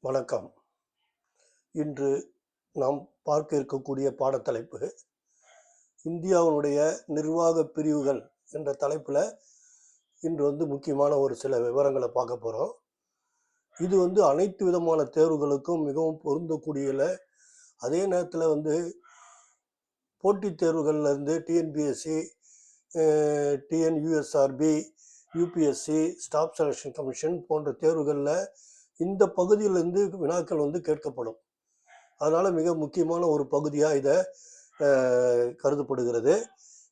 வணக்கம். இன்று நாம் பார்க்க இருக்கக்கூடிய பாடத்தலைப்பு இந்தியாவுடைய நிர்வாக பிரிவுகள் என்ற தலைப்பில் இன்று முக்கியமான ஒரு சில விவரங்களை பார்க்க போகிறோம். இது அனைத்து விதமான தேர்வுகளுக்கும் மிகவும் பொருந்தக்கூடியல. அதே நேரத்தில் போட்டித் தேர்வுகள்லேருந்து TNPSC, TNUSRB, UPSC, staff selection commission போன்ற தேர்வுகளில் இந்த பகுதியிலிருந்து வினாக்கள் கேட்கப்படும். அதனால் மிக முக்கியமான ஒரு பகுதியாக இதை கருதப்படுகிறது.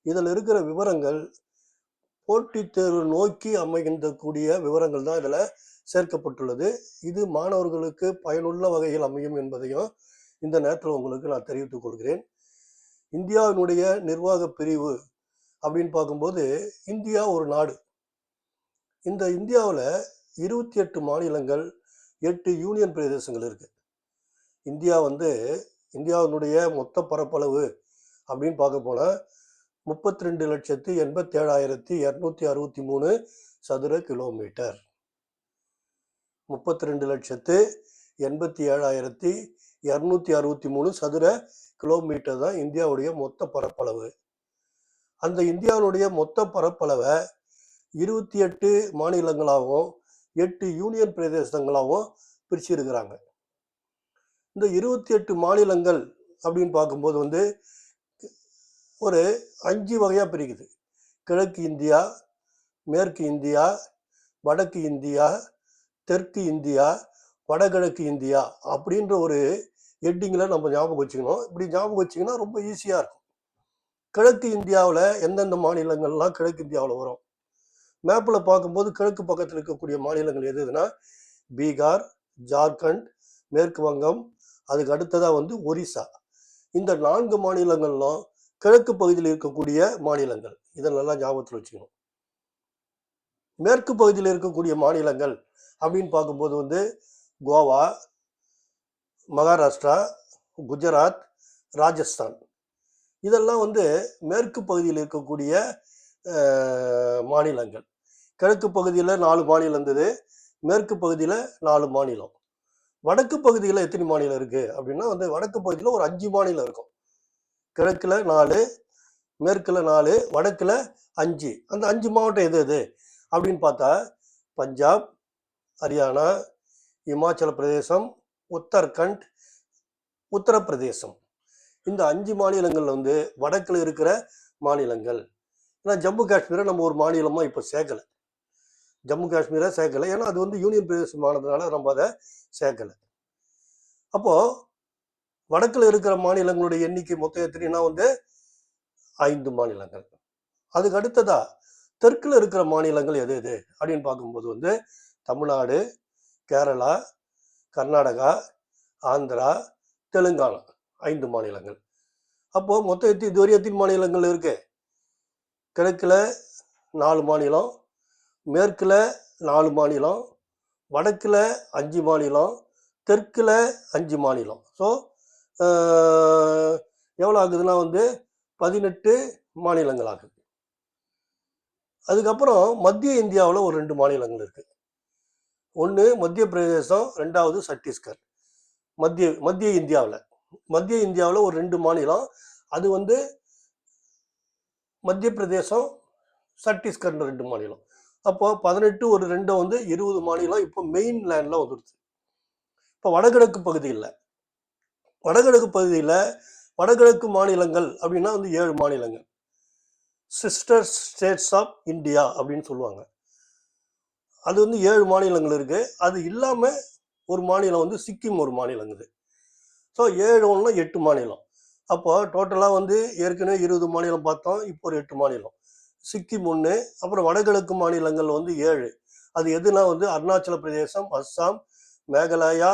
இதில் இருக்கிற விவரங்கள் போட்டித் தேர்வு நோக்கி அமைகின்றக்கூடிய விவரங்கள் தான் இதில் சேர்க்கப்பட்டுள்ளது. இது மாணவர்களுக்கு பயனுள்ள வகையில் அமையும் என்பதையும் இந்த நேரத்தில் உங்களுக்கு நான் தெரிவித்துக் கொள்கிறேன். இந்தியாவினுடைய நிர்வாக பிரிவு அப்படின்னு பார்க்கும்போது இந்தியா ஒரு நாடு. இந்த இந்தியாவில் 28 மாநிலங்கள், 8 யூனியன் பிரதேசங்கள் இருக்கு. இந்தியாவினுடைய மொத்த பரப்பளவு அப்படின்னு பார்க்க போனால் 32,87,263 சதுர கிலோமீட்டர். 32,87,263 சதுர கிலோமீட்டர் தான் இந்தியாவுடைய மொத்த பரப்பளவு. அந்த இந்தியாவுடைய மொத்த பரப்பளவை 28 மாநிலங்களாகவும் 8 யூனியன் பிரதேசங்களாகவும் பிரிச்சிருக்கிறாங்க. இந்த 28 மாநிலங்கள் அப்படின்னு பார்க்கும்போது ஒரு 5 வகையாக பிரிக்குது. கிழக்கு இந்தியா, மேற்கு இந்தியா, வடக்கு இந்தியா, தெற்கு இந்தியா, வடகிழக்கு இந்தியா அப்படின்ற ஒரு ஹெட்டிங்கில் நம்ம ஞாபகம் வச்சுக்கணும். இப்படி ஞாபகம் வச்சிங்கன்னா ரொம்ப ஈஸியாக இருக்கும். கிழக்கு இந்தியாவில் எந்தெந்த மாநிலங்கள்லாம் கிழக்கு இந்தியாவில் வரும்? மேப்பில் பார்க்கும்போது கிழக்கு பக்கத்தில் இருக்கக்கூடிய மாநிலங்கள் எதுனா பீகார், ஜார்க்கண்ட், மேற்கு வங்கம், அதுக்கு அடுத்ததாக ஒரிசா. இந்த 4 மாநிலங்களும் கிழக்கு பகுதியில் இருக்கக்கூடிய மாநிலங்கள். இதை நல்லா ஞாபகத்தில் வச்சுக்கணும். மேற்கு பகுதியில் இருக்கக்கூடிய மாநிலங்கள் அப்படின்னு பார்க்கும்போது கோவா, மகாராஷ்டிரா, குஜராத், ராஜஸ்தான். இதெல்லாம் மேற்கு பகுதியில் இருக்கக்கூடிய மாநிலங்கள். கிழக்கு பகுதியில் 4 மாநிலம் இருந்தது, மேற்கு பகுதியில் 4 மாநிலம். வடக்கு பகுதியில் எத்தனை மாநிலம் இருக்குது அப்படின்னா வடக்கு பகுதியில் ஒரு 5 மாநிலம் இருக்கும். கிழக்கில் 4, மேற்கில் 4, வடக்கில் 5. அந்த 5 மாவட்டம் எது அப்படின்னு பார்த்தா பஞ்சாப், ஹரியானா, இமாச்சல பிரதேசம், உத்தரகண்ட், உத்தரப்பிரதேசம். இந்த 5 மாநிலங்கள் வடக்கில் இருக்கிற மாநிலங்கள். ஏன்னா ஜம்மு காஷ்மீரை நம்ம ஒரு மாநிலமாக இப்போ சேர்க்கலை. ஜம்மு காஷ்மீரை சேர்க்கலை, ஏன்னா அது யூனியன் பிரதேசமானதுனால நம்ம அதை சேர்க்கலை. அப்போது வடக்கில் இருக்கிற மாநிலங்களுடைய எண்ணிக்கை மொத்தம் எத்தனைனா 5 மாநிலங்கள். அதுக்கு அடுத்ததா தெற்கில் இருக்கிற மாநிலங்கள் எது அப்படின்னு பார்க்கும்போது தமிழ்நாடு, கேரளா, கர்நாடகா, ஆந்திரா, தெலுங்கானா 5 மாநிலங்கள். அப்போது மொத்தம் இதுவரை எத்தனை மாநிலங்கள் இருக்கு? கிழக்கில் 4 மாநிலம், மேற்கில் 4 மாநிலம், வடக்கில் 5 மாநிலம், தெற்கில் 5 மாநிலம். ஸோ எவ்வளோ ஆகுதுன்னா 18 மாநிலங்கள் ஆகுது. அதுக்கப்புறம் மத்திய இந்தியாவில் ஒரு 2 மாநிலங்கள் இருக்குது. ஒன்று மத்திய பிரதேசம், 2வது சத்தீஸ்கர். மத்திய இந்தியாவில் ஒரு 2 மாநிலம். அது மத்திய பிரதேசம், சத்தீஸ்கர்னு 2 மாநிலம். அப்போ 18 ஒரு 2 20 மாநிலம் இப்போ மெயின் லேண்டில் வந்துடுது. இப்போ வடகிழக்கு பகுதியில் வடகிழக்கு மாநிலங்கள் அப்படின்னா 7 மாநிலங்கள். சிஸ்டர் ஸ்டேட்ஸ் ஆஃப் இந்தியா அப்படின்னு சொல்லுவாங்க. அது 7 மாநிலங்கள் இருக்கு. அது இல்லாமல் ஒரு மாநிலம் சிக்கிம் ஒரு மாநிலங்குது. ஸோ 7 ஒன்று 8 மாநிலம். அப்போ டோட்டலாக ஏற்கனவே 20 மாநிலம் பார்த்தோம், இப்போ ஒரு 8 மாநிலம். சிக்கிம் 1, அப்புறம் வடகிழக்கு மாநிலங்கள் 7. அது எதுனா அருணாச்சல பிரதேசம், அஸ்ஸாம், மேகாலயா,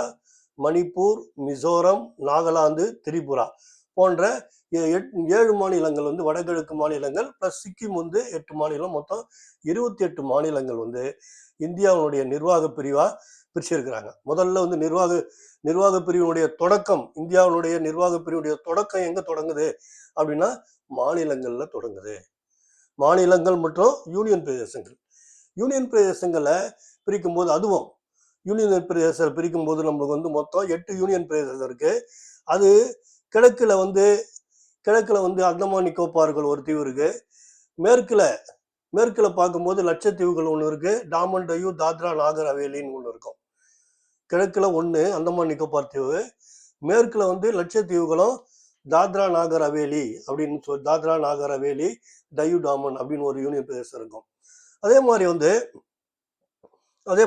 மணிப்பூர், மிசோரம், நாகாலாந்து, திரிபுரா போன்ற 7 மாநிலங்கள் வடகிழக்கு மாநிலங்கள் ப்ளஸ் சிக்கிம் 8 மாநிலம். மொத்தம் 28 மாநிலங்கள் இந்தியாவுடைய நிர்வாக பிரிவாக பிரிச்சிருக்கிறாங்க. முதல்ல நிர்வாக பிரிவினுடைய தொடக்கம், இந்தியாவுடைய நிர்வாக பிரிவுடைய தொடக்கம் எங்கே தொடங்குது அப்படின்னா மாநிலங்களில் தொடங்குது. மாநிலங்கள் மற்றும் யூனியன் பிரதேசங்களை பிரிக்கும் போது அதுவும் யூனியன் பிரதேசம் பிரிக்கும் போது நம்மளுக்கு வந்து மொத்தம் 8 யூனியன் பிரதேசம் இருக்கு. அது கிழக்குல வந்து அந்தமான் நிக்கோபார்கள் ஒரு தீவு இருக்கு. மேற்குல பார்க்கும்போது லட்சத்தீவுகள் ஒன்று இருக்கு. டாமன் டையூ, தாத்ரா நாகர் ஹவேலின்னு ஒன்று இருக்கும். கிழக்குல ஒன்று அந்தமான் நிக்கோபார் தீவு, மேற்குல வந்து லட்சத்தீவுகளும் தாத்ரா நாகர் ஹவேலி அப்படின்னு தாத்ரா நாகர் ஹவேலி, டையூ டாமன் அப்படின்னு ஒரு யூனியன் பிரதேசம் இருக்கும். அதே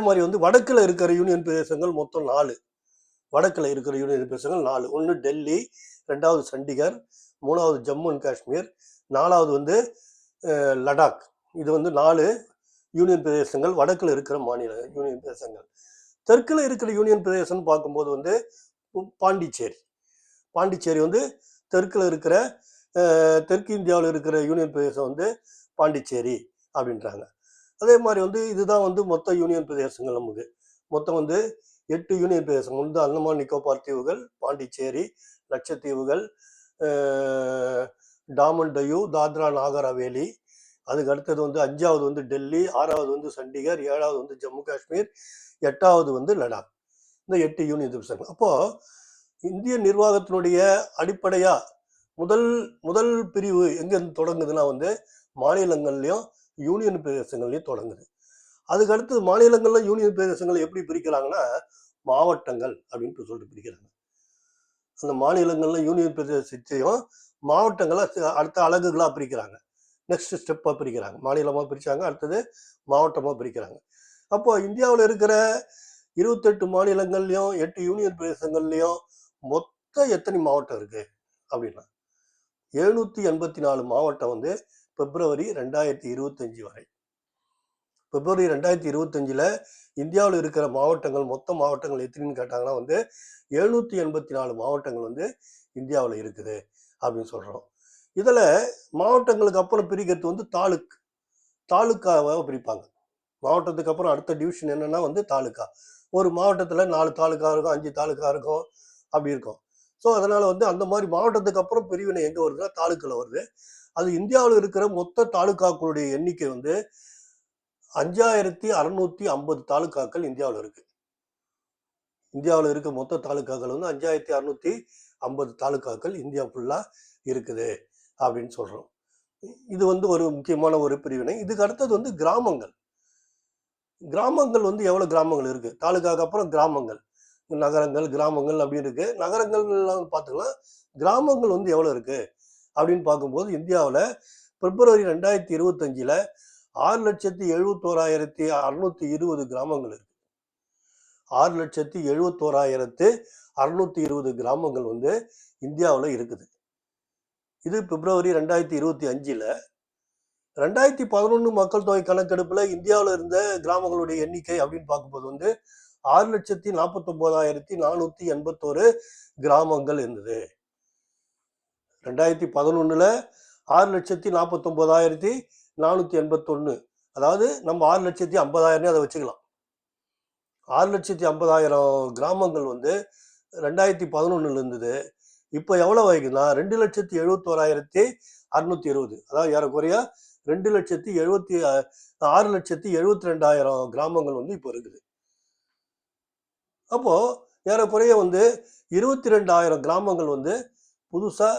மாதிரி வந்து வடக்குல இருக்கிற யூனியன் பிரதேசங்கள் மொத்தம் 4. வடக்குல இருக்கிற யூனியன் பிரதேசங்கள் 4. ஒன்று டெல்லி, 2வது சண்டிகர், 3வது ஜம்மு அண்ட் காஷ்மீர், 4வது வந்து லடாக். இது வந்து 4 யூனியன் பிரதேசங்கள் வடக்குல இருக்கிற மாநில யூனியன் பிரதேசங்கள். தெற்குல இருக்கிற யூனியன் பிரதேசம்னு பார்க்கும்போது வந்து பாண்டிச்சேரி வந்து தெற்குல இருக்கிற தெற்கு இந்தியாவில் இருக்கிற யூனியன் பிரதேசம் வந்து பாண்டிச்சேரி அப்படின்றாங்க. அதே மாதிரி வந்து இதுதான் வந்து மொத்த யூனியன் பிரதேசங்கள். நமக்கு மொத்தம் வந்து 8 யூனியன் பிரதேசம் வந்து அந்தமான் நிக்கோபார் தீவுகள், பாண்டிச்சேரி, லட்சத்தீவுகள், டாமன் டையூ, தாத்ரா நாகர் ஹவேலி. அதுக்கு அடுத்தது வந்து 5வது வந்து டெல்லி, 6வது வந்து சண்டிகர், 7வது வந்து ஜம்மு காஷ்மீர், 8வது வந்து லடாக். இந்த 8 யூனியன் பிரதேசங்கள். அப்போ இந்திய நிர்வாகத்தினுடைய அடிப்படையா முதல் பிரிவு எங்க தொடங்குதுன்னா வந்து மாநிலங்கள்லயும் யூனியன் பிரதேசங்கள்லயும் தொடங்குது. அதுக்கு அடுத்து மாநிலங்கள்ல யூனியன் பிரதேசங்கள் எப்படி பிரிக்கிறாங்கன்னா மாவட்டங்கள் அப்படின்னு சொல்லிட்டு பிரிக்கிறாங்க. அந்த மாநிலங்கள்ல யூனியன் பிரதேசத்தையும் மாவட்டங்களை அடுத்த அலகுகளா பிரிக்கிறாங்க. நெக்ஸ்ட் ஸ்டெப்பா பிரிக்கிறாங்க. மாநிலமா பிரிச்சாங்க, அடுத்தது மாவட்டமா பிரிக்கிறாங்க. அப்போ இந்தியாவில் இருக்கிற 28 மாநிலங்கள்லயும் 8 யூனியன் பிரதேசங்கள்லயும் மொத்தம் எத்தனை மாவட்டம் இருக்கு அப்படின்னா 784 மாவட்டம் வந்து பிப்ரவரி 2025 வரை. பிப்ரவரி 2025 இந்தியாவில் இருக்கிற மாவட்டங்கள் மொத்த மாவட்டங்கள் எத்தனைன்னு கேட்டாங்கன்னா வந்து 784 மாவட்டங்கள் வந்து இந்தியாவில் இருக்குது அப்படின்னு சொல்றோம். இதுல மாவட்டங்களுக்கு அப்புறம் பிரிக்கிறது வந்து தாலுக்காவை பிரிப்பாங்க. மாவட்டத்துக்கு அப்புறம் அடுத்த டிவிஷன் என்னன்னா வந்து தாலுக்கா. ஒரு மாவட்டத்துல 4 தாலுக்கா இருக்கும், 5 தாலுக்கா இருக்கும், அப்படி இருக்கும். ஸோ அதனால வந்து அந்த மாதிரி மாவட்டத்துக்கு அப்புறம் பிரிவினை எங்க வருதுன்னா தாலுக்கில் வருது. அது இந்தியாவில் இருக்கிற மொத்த தாலுக்காக்களுடைய எண்ணிக்கை வந்து 5650 தாலுக்காக்கள் இந்தியாவில் இருக்கு. இந்தியாவில் இருக்க மொத்த தாலுக்காக்கள் வந்து 5650 தாலுக்காக்கள் இந்தியா ஃபுல்லா இருக்குது அப்படின்னு சொல்றோம். இது வந்து ஒரு முக்கியமான ஒரு பிரிவினை. இதுக்கு அடுத்தது வந்து கிராமங்கள் வந்து எவ்வளவு கிராமங்கள் இருக்கு? தாலுக்காக்கு அப்புறம் கிராமங்கள், நகரங்கள், கிராமங்கள் அப்படின்னு இருக்கு. நகரங்கள்லாம் பார்த்துக்கலாம். கிராமங்கள் வந்து எவ்வளவு இருக்கு அப்படின்னு பார்க்கும்போது இந்தியாவில் பிப்ரவரி 2025 6,71,620 கிராமங்கள் இருக்கு. 6,71,620 கிராமங்கள் வந்து இந்தியாவில் இருக்குது. இது பிப்ரவரி 2025. 2011 மக்கள் தொகை கணக்கெடுப்புல இந்தியாவில் இருந்த கிராமங்களுடைய எண்ணிக்கை அப்படின்னு பார்க்கும்போது வந்து 6,49,481 கிராமங்கள் இருந்தது. 2011 6,49,481. அதாவது நம்ம 6,50,000 அதை வச்சுக்கலாம். 6,50,000 கிராமங்கள் வந்து 2011 இருந்தது. இப்போ எவ்வளவு ஆகுதுன்னா 2,71,620. அதாவது ஏறக்குறைய 6,72,000 கிராமங்கள் வந்து இப்போ இருக்குது. அப்போ ஏறக்குறைய வந்து 22,000 கிராமங்கள் வந்து புதுசா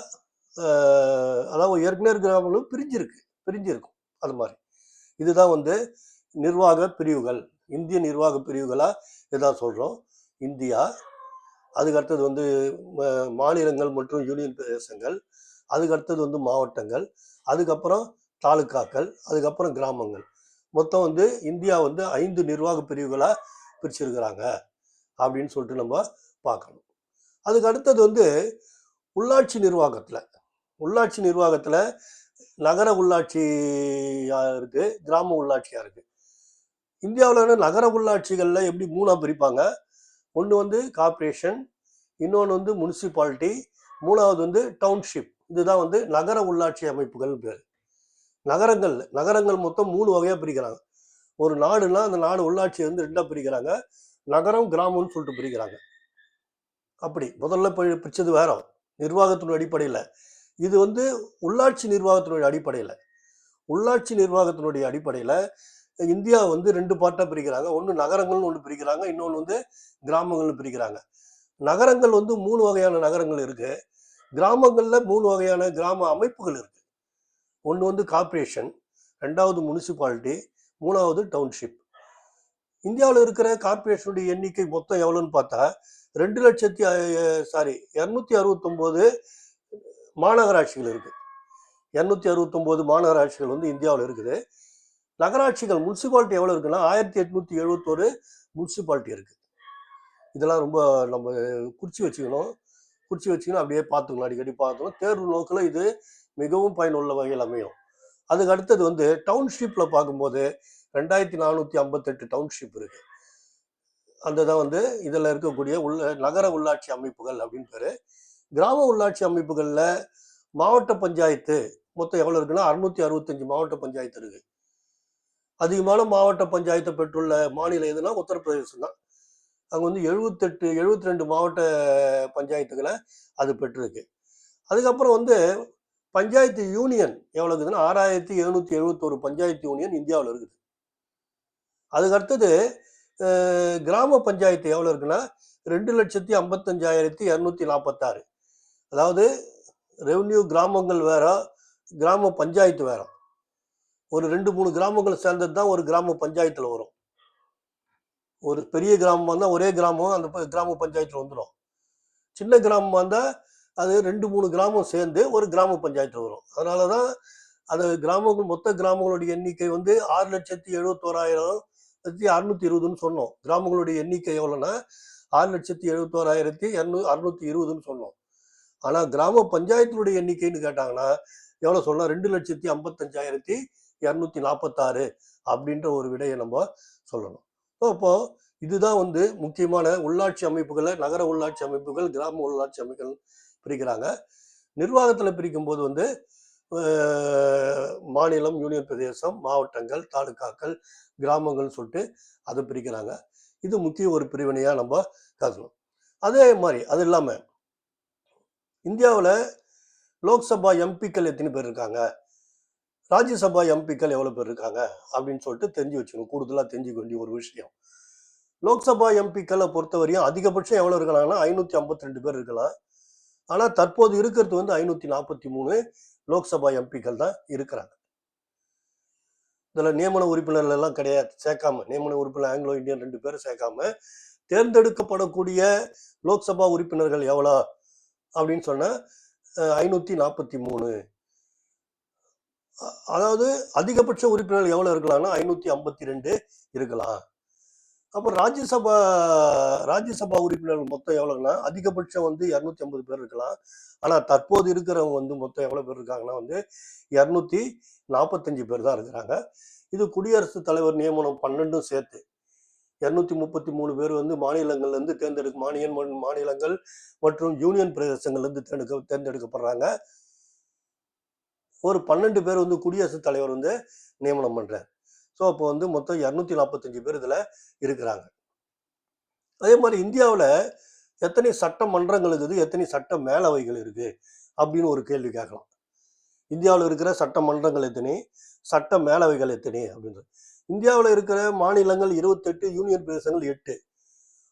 அதாவது ஏற்கனவே கிராமங்களும் பிரிஞ்சிருக்கும். அது மாதிரி இதுதான் வந்து நிர்வாக பிரிவுகள். இந்திய நிர்வாக பிரிவுகளா இதான் சொல்றோம். இந்தியா, அதுக்கு அடுத்தது வந்து மாநிலங்கள் மற்றும் யூனியன் பிரதேசங்கள், அதுக்கு அடுத்தது வந்து மாவட்டங்கள், அதுக்கப்புறம் தாலுக்காக்கள், அதுக்கப்புறம் கிராமங்கள். மொத்தம் வந்து இந்தியா வந்து 5 நிர்வாக பிரிவுகளா பிரிச்சிருக்கிறாங்க அப்படின்னு சொல்லிட்டு நம்ம பார்க்கணும். அதுக்கு அடுத்தது வந்து உள்ளாட்சி நிர்வாகத்துல நகர உள்ளாட்சியா இருக்கு, கிராம உள்ளாட்சியா இருக்கு. இந்தியாவில் நகர உள்ளாட்சிகள்ல எப்படி 3ஆ பிரிப்பாங்க. ஒன்று வந்து கார்பரேஷன், இன்னொன்று வந்து முனிசிபாலிட்டி, 3வது வந்து டவுன்ஷிப். இதுதான் வந்து நகர உள்ளாட்சி அமைப்புகள் பேர். நகரங்கள் மொத்தம் 3 வகையா பிரிக்கிறாங்க. ஒரு நாடுனா அந்த நாடு உள்ளாட்சியை வந்து 2ஆ பிரிக்கிறாங்க. நகரம், கிராமம்னு சொல்லிட்டு பிரிக்கிறாங்க. அப்படி முதல்ல பிரிச்சது வேற நிர்வாகத்தினுடைய அடிப்படையில். இது வந்து உள்ளாட்சி நிர்வாகத்தினுடைய அடிப்படையில் இந்தியா வந்து 2 பார்ட்டா பிரிக்கிறாங்க. ஒண்ணு நகரங்கள்னு ஒண்ணு பிரிக்கிறாங்க. இன்னொன்னு வந்து கிராமங்கள்னு பிரிக்கிறாங்க. நகரங்கள் வந்து 3 வகையான நகரங்கள் இருக்கு. கிராமங்கள்ல 3 வகையான கிராம அமைப்புகள் இருக்கு. ஒண்ணு வந்து கார்ப்பரேஷன், 2வது முனிசிபாலிட்டி, 3வது டவுன்ஷிப். இந்தியாவுல இருக்கிற கார்ப்பரேஷனுடைய எண்ணிக்கை மொத்தம் எவ்வளவுன்னு பார்த்தா 269 மாநகராட்சிகள் இருக்கு. 269 மாநகராட்சிகள் வந்து இந்தியாவுல இருக்குது. நகராட்சிகள் முனிசிபாலிட்டி எவ்வளவு இருக்குன்னா 1871 முனிசிபாலிட்டி இருக்கு. இதெல்லாம் ரொம்ப நம்ம குறிச்சு வச்சுக்கணும். அப்படியே பார்த்துக்கணும், அடிக்கடி பார்த்துக்கணும். தேர்வு நோக்கில் இது மிகவும் பயனுள்ள வகையில் அமையும். அதுக்கு அடுத்தது வந்து டவுன்ஷிப்ல பார்க்கும்போது 2458 டவுன்ஷிப் இருக்கு. அந்த தான் வந்து இதில் இருக்கக்கூடிய நகர உள்ளாட்சி அமைப்புகள் அப்படின்னு பேரு. கிராம உள்ளாட்சி அமைப்புகள்ல மாவட்ட பஞ்சாயத்து மொத்தம் எவ்வளவு இருக்குன்னா 665 மாவட்ட பஞ்சாயத்து இருக்கு. அதிகமான மாவட்ட பஞ்சாயத்தை பெற்றுள்ள மாநிலம் எதுனா உத்தரப்பிரதேசம் தான். அங்கே வந்து 72 மாவட்ட பஞ்சாயத்துகளை அது பெற்றிருக்கு. அதுக்கப்புறம் வந்து பஞ்சாயத்து யூனியன் எவ்வளவு இருக்குதுன்னா 6771 பஞ்சாயத்து யூனியன் இந்தியாவில் இருக்குது. அதுக்கு அடுத்தது கிராம பஞ்சாயத்து எவ்வளவு இருக்குன்னா 2,55,246. அதாவது ரெவன்யூ கிராமங்கள் வேற, கிராம பஞ்சாயத்து வேற. ஒரு 2-3 கிராமங்கள் சேர்ந்தது தான் ஒரு கிராம பஞ்சாயத்துல வரும். ஒரு பெரிய கிராமம் வந்தா ஒரே கிராமம் அந்த கிராம பஞ்சாயத்துல வந்துடும். சின்ன கிராமம் வந்தா அது 2-3 கிராமம் சேர்ந்து ஒரு கிராம பஞ்சாயத்துல வரும். அதனாலதான் அது கிராமங்கள் மொத்த கிராமங்களுடைய எண்ணிக்கை வந்து 6,71,620 சொன்னோம். கிராமங்களுடைய எண்ணிக்கை எவ்வளவுன்னா 6,71,620 சொன்னோம். ஆனா கிராம பஞ்சாயத்தினுடைய எண்ணிக்கைன்னு கேட்டாங்கன்னா எவ்வளவு சொல்லலாம் 2,55,246 அப்படின்ற ஒரு விடையை நம்ம சொல்லணும். அப்போ இதுதான் வந்து முக்கியமான உள்ளாட்சி அமைப்புகளை நகர உள்ளாட்சி அமைப்புகள், கிராம உள்ளாட்சி அமைப்புகள் பிரிக்கிறாங்க. நிர்வாகத்துல பிரிக்கும் போது வந்து மாநிலம், யூனியன் பிரதேசம், மாவட்டங்கள், தாலுகாக்கள், கிராமங்கள் சொல்லிட்டு அதை பிரிக்கிறாங்க. இது முக்கிய ஒரு பிரிவினையா நம்ம கருதணும். அதே மாதிரி அது இல்லாம இந்தியாவில் லோக்சபா எம்பிக்கள் எத்தனை பேர் இருக்காங்க, ராஜ்யசபா எம்பிக்கள் எவ்வளவு பேர் இருக்காங்க அப்படின்னு சொல்லிட்டு தெரிஞ்சு வச்சுக்கணும். கூடுதலா தெரிஞ்சுக்க வேண்டிய ஒரு விஷயம். லோக்சபா எம்பிக்களை பொறுத்தவரையும் அதிகபட்சம் எவ்வளவு இருக்கலாம்னா 552 பேர் இருக்கலாம். ஆனா தற்போது இருக்கிறது வந்து 543 லோக்சபா எம்பிக்கள் தான் இருக்கிறாங்க. இதுல நியமன உறுப்பினர்கள் எல்லாம் கிடையாது, சேர்க்காம. நியமன உறுப்பினர் ஆங்கிலோ இந்தியன் 2 பேரும் சேர்க்காம தேர்ந்தெடுக்கப்படக்கூடிய லோக்சபா உறுப்பினர்கள் எவ்வளோ அப்படின்னு சொன்னா 543. அதாவது அதிகபட்ச உறுப்பினர்கள் எவ்வளவு இருக்கலாம்னா 552 இருக்கலாம். அப்போ ராஜ்யசபா உறுப்பினர்கள் மொத்தம் எவ்வளவுன்னா அதிகபட்சம் வந்து 250 பேர் இருக்கலாம். ஆனா தற்போது இருக்கிறவங்க வந்து மொத்தம் எவ்வளவு பேர் இருக்காங்கன்னா வந்து 245 பேர் தான் இருக்கிறாங்க. இது குடியரசுத் தலைவர் நியமனம் 12 சேர்த்து 233 பேர் வந்து மாநிலங்கள்ல இருந்து மாநிலங்கள் மற்றும் யூனியன் பிரதேசங்கள்ல இருந்து தேர்ந்தெடுக்கப்படுறாங்க. ஒரு 12 பேர் வந்து குடியரசுத் தலைவர் வந்து நியமனம் பண்றாரு. ஸோ அப்போ வந்து மொத்தம் 245 பேர் இதுல இருக்கிறாங்க. அதே மாதிரி இந்தியாவில் எத்தனை சட்டமன்றங்கள் இருக்குது, எத்தனை சட்ட மேலவைகள் இருக்கு அப்படின்னு ஒரு கேள்வி கேட்கலாம். இந்தியாவில் இருக்கிற சட்டமன்றங்கள் எத்தனை, சட்ட மேலவைகள் எத்தனை அப்படின்றது. இந்தியாவில் இருக்கிற மாநிலங்கள் 28, யூனியன் பிரதேசங்கள் 8.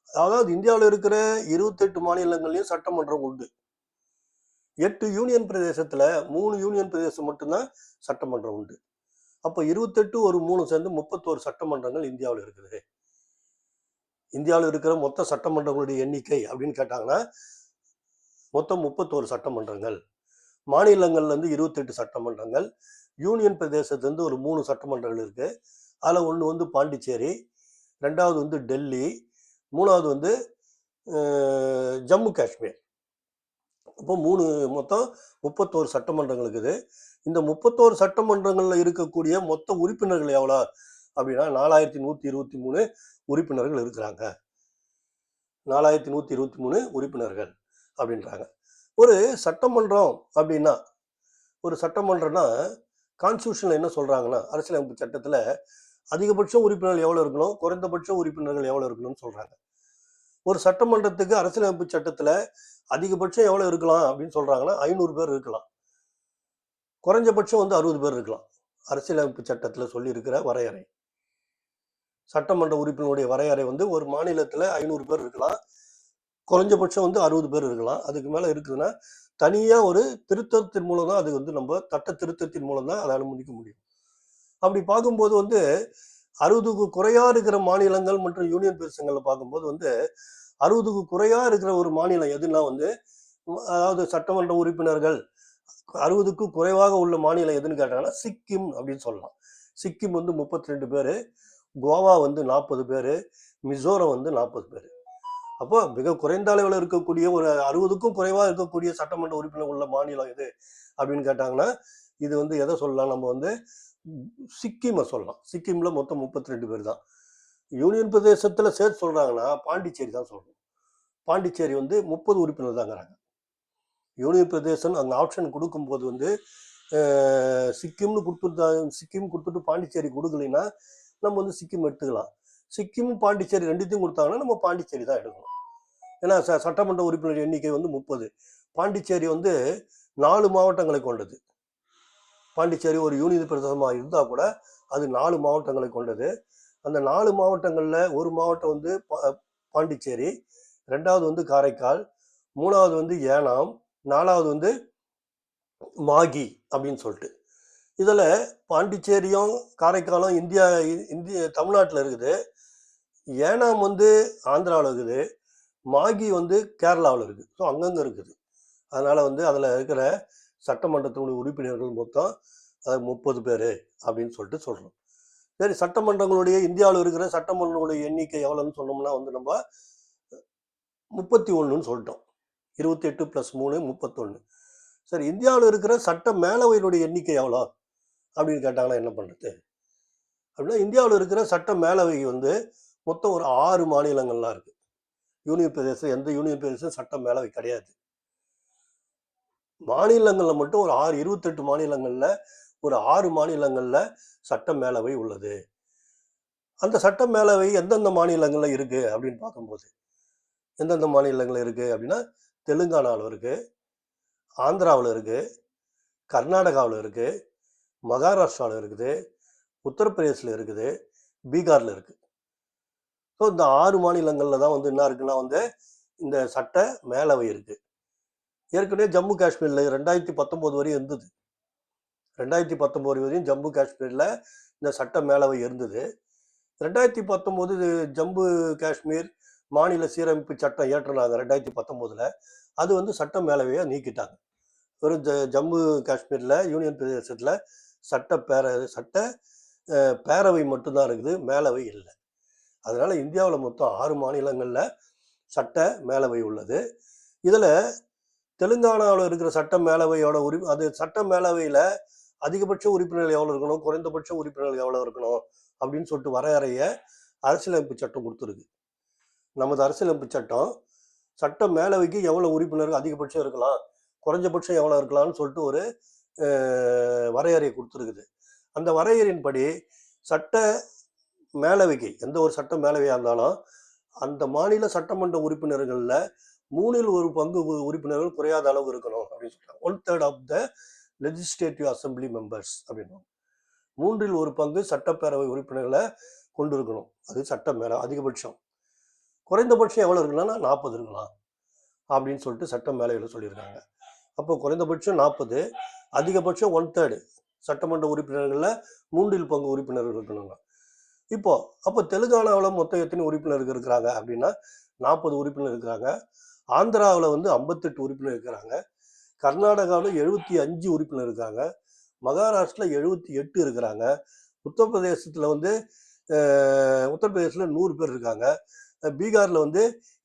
அதாவது இந்தியாவில் இருக்கிற 28 மாநிலங்கள்லயும் சட்டமன்றம் உண்டு. 8 யூனியன் பிரதேசத்துல 3 யூனியன் பிரதேசம் மட்டும்தான் சட்டமன்றம் உண்டு. அப்போ 28 ஒரு 3 சேர்ந்து 31 சட்டமன்றங்கள் இந்தியாவில் இருக்குது. இந்தியாவில் இருக்கிற மொத்த சட்டமன்றங்களுடைய எண்ணிக்கை அப்படின்னு கேட்டாங்கன்னா மொத்தம் 31 சட்டமன்றங்கள். மாநிலங்கள்ல இருந்து 28 சட்டமன்றங்கள், யூனியன் பிரதேசத்துல இருந்து ஒரு 3 சட்டமன்றங்கள் இருக்கு. அதுல ஒண்ணு வந்து பாண்டிச்சேரி, 2வது வந்து டெல்லி, 3வது வந்து ஜம்மு காஷ்மீர். அப்போ மொத்தம் 31 சட்டமன்றங்கள் இருக்குது. இந்த 31 சட்டமன்றங்கள்ல இருக்கக்கூடிய மொத்த உறுப்பினர்கள் எவ்வளோ அப்படின்னா 4123 உறுப்பினர்கள் இருக்கிறாங்க. 4123 உறுப்பினர்கள் அப்படின்றாங்க. ஒரு சட்டமன்றம் அப்படின்னா கான்ஸ்டியூஷன்ல என்ன சொல்றாங்கன்னா அரசியலமைப்பு சட்டத்துல அதிகபட்ச உறுப்பினர்கள் எவ்வளவு இருக்கணும், குறைந்தபட்ச உறுப்பினர்கள் எவ்வளவு இருக்கணும்னு சொல்றாங்க. ஒரு சட்டமன்றத்துக்கு அரசியலமைப்பு சட்டத்துல அதிகபட்சம் எவ்வளவு இருக்கலாம் அப்படின்னு சொல்றாங்கன்னா 500 பேர் இருக்கலாம். குறைஞ்சபட்சம் வந்து 60 பேர் இருக்கலாம். அரசியலமைப்பு சட்டத்துல சொல்லி இருக்கிற வரையறை. சட்டமன்ற உறுப்பினருடைய வரையறை வந்து ஒரு மாநிலத்தில் 500 பேர் இருக்கலாம், குறைஞ்சபட்சம் வந்து 60 பேர் இருக்கலாம். அதுக்கு மேலே இருக்குதுன்னா தனியாக ஒரு திருத்தத்தின் மூலம் தான் அது வந்து நம்ம சட்ட திருத்தத்தின் மூலம் தான் அதை அனுமதிக்க முடியும். அப்படி பார்க்கும்போது வந்து 60க்கு குறையா இருக்கிற மாநிலங்கள் மற்றும் யூனியன் பிரதேசங்களில் பார்க்கும்போது வந்து 60க்கு குறையா இருக்கிற ஒரு மாநிலம் எதுனா வந்து, அதாவது சட்டமன்ற உறுப்பினர்கள் 60க்கு குறைவாக உள்ள மாநிலம் எதுன்னு கேட்டாங்கன்னா சிக்கிம் அப்படின்னு சொல்லலாம். சிக்கிம் வந்து 32 பேர், கோவா வந்து 40 பேர், மிசோரம் வந்து 40 பேர். அப்போ மிக குறைந்த அளவில் இருக்கக்கூடிய ஒரு 60க்கும் குறைவாக இருக்கக்கூடிய சட்டமன்ற உறுப்பினர் உள்ள மாநிலம் எது அப்படின்னு கேட்டாங்கன்னா இது வந்து எதை சொல்லலாம், நம்ம வந்து சிக்கிமை சொல்லலாம். சிக்கிம்ல மொத்தம் 32 பேர் தான். யூனியன் பிரதேசத்தில் சேர்த்து சொல்றாங்கன்னா பாண்டிச்சேரி தான் சொல்லணும். பாண்டிச்சேரி வந்து 30 உறுப்பினர் தாங்கிறாங்க. யூனியன் பிரதேசம் அங்கே ஆப்ஷன் கொடுக்கும்போது வந்து சிக்கிம்னு கொடுத்துட்டு பாண்டிச்சேரி கொடுக்கலைன்னா நம்ம வந்து சிக்கிம் எடுத்துக்கலாம். சிக்கிம் பாண்டிச்சேரி ரெண்டுத்தையும் கொடுத்தாங்கன்னா நம்ம பாண்டிச்சேரி தான் எடுக்கணும். ஏன்னா சட்டமன்ற உறுப்பினர் எண்ணிக்கை வந்து 30. பாண்டிச்சேரி வந்து 4 மாவட்டங்களை கொண்டது. பாண்டிச்சேரி ஒரு யூனியன் பிரதேசமாக இருந்தால் கூட அது 4 மாவட்டங்களை கொண்டது. அந்த 4 மாவட்டங்களில் ஒரு மாவட்டம் வந்து பாண்டிச்சேரி, 2வது வந்து காரைக்கால், 3வது வந்து ஏனாம், 4வது வந்து மாகி அப்படின்னு சொல்லிட்டு. இதில் பாண்டிச்சேரியும் காரைக்காலும் இந்திய தமிழ்நாட்டில் இருக்குது. ஏனாம் வந்து ஆந்திராவில் இருக்குது. மாகி வந்து கேரளாவில் இருக்குது. ஸோ அங்கங்கே இருக்குது. அதனால் வந்து அதில் இருக்கிற சட்டமன்றத்தினுடைய உறுப்பினர்கள் மொத்தம் 30 பேர் அப்படின்னு சொல்லிட்டு சொல்கிறோம். சரி, சட்டமன்றங்களுடைய இந்தியாவில் இருக்கிற சட்டமன்றங்களுடைய எண்ணிக்கை எவ்வளோன்னு சொன்னோம்னா வந்து நம்ம 31ன்னு சொல்லிட்டோம். 28 + 3 31. சரி, இந்தியாவில் இருக்கிற சட்ட மேலவையினுடைய எண்ணிக்கை எவ்வளோ அப்படின்னு கேட்டாங்கன்னா என்ன பண்ணுறது அப்படின்னா, இந்தியாவில் இருக்கிற சட்ட மேலவை வந்து மொத்தம் ஒரு 6 மாநிலங்கள்லாம் இருக்குது. யூனியன் பிரதேசம் எந்த யூனியன் பிரதேசம் சட்ட மேலவை கிடையாது. மாநிலங்களில் மட்டும் ஒரு 28 மாநிலங்களில் ஒரு 6 மாநிலங்களில் சட்ட மேலவை உள்ளது. அந்த சட்ட மேலவை எந்தெந்த மாநிலங்களில் இருக்குது அப்படின்னு பார்க்கும்போது எந்தெந்த மாநிலங்களில் இருக்குது அப்படின்னா, தெலுங்கானாவில் இருக்குது, ஆந்திராவில் இருக்குது, கர்நாடகாவில் இருக்குது, மகாராஷ்டிராவில் இருக்குது, உத்தரப்பிரதேசில் இருக்குது, பீகாரில் இருக்குது. ஸோ இந்த 6 மாநிலங்களில் தான் வந்து என்ன இருக்குன்னா வந்து இந்த சட்ட மேலவை இருக்குது. ஏற்கனவே ஜம்மு காஷ்மீரில் 2019 வரையும் இருந்தது. 2019 வரையும் ஜம்மு காஷ்மீரில் இந்த சட்ட மேலவை இருந்தது. 2019 ஜம்மு காஷ்மீர் மாநில சீரமைப்பு சட்டம் இயற்றினாங்க 2019. அது வந்து சட்ட மேலவையை நீக்கிட்டாங்க. வெறும் ஜம்மு காஷ்மீரில் யூனியன் பிரதேசத்தில் சட்ட பேரவை மட்டும்தான் இருக்குது, மேலவை இல்லை. அதனால இந்தியாவில் மொத்தம் 6 மாநிலங்களில் சட்ட மேலவை உள்ளது. இதில் தெலுங்கானாவில் இருக்கிற சட்ட மேலவையோட அது சட்ட மேலவையில் அதிகபட்ச உறுப்பினர்கள் எவ்வளோ இருக்கணும், குறைந்தபட்ச உறுப்பினர்கள் எவ்வளோ இருக்கணும் அப்படின்னு சொல்லிட்டு வரையறைய அரசியலமைப்பு சட்டம் கொடுத்துருக்கு. நமது அரசியலமைப்பு சட்டம் சட்ட மேலவைக்கு எவ்வளோ உறுப்பினர்கள் அதிகபட்சம் இருக்கலாம், குறைஞ்சபட்சம் எவ்வளோ இருக்கலாம்னு சொல்லிட்டு ஒரு வரையறையை கொடுத்துருக்குது. அந்த வரையறையின்படி சட்ட மேலவைக்கு எந்த ஒரு சட்ட மேலவையாக இருந்தாலும் அந்த மாநில சட்டமன்ற உறுப்பினர்களில் 1/3 உறுப்பினர்கள் குறையாத அளவு இருக்கணும் அப்படின்னு சொல்றாங்க. 1/3 of the legislative assembly members அப்படின்னு 1/3 சட்டப்பேரவை உறுப்பினர்களை கொண்டு இருக்கணும். அது சட்ட மேல அதிகபட்சம். குறைந்தபட்சம் எவ்வளோ இருக்குன்னா 40 இருக்கலாம் அப்படின்னு சொல்லிட்டு சட்ட மேலவையில் சொல்லியிருக்காங்க. அப்போ குறைந்தபட்சம் 40, அதிகபட்சம் 1/3 சட்டமன்ற உறுப்பினர்களில் 1/3 உறுப்பினர்கள் இருக்கணுங்க. அப்போ தெலுங்கானாவில் மொத்தம் எத்தனை உறுப்பினர்கள் இருக்கிறாங்க அப்படின்னா 40 உறுப்பினர் இருக்கிறாங்க. ஆந்திராவில் வந்து 58 உறுப்பினர் இருக்கிறாங்க. கர்நாடகாவில் 75 உறுப்பினர் இருக்காங்க. மகாராஷ்டிரில் 78 இருக்கிறாங்க. உத்தரப்பிரதேசத்தில் வந்து 100 பேர் இருக்காங்க. பீகாரில் வந்து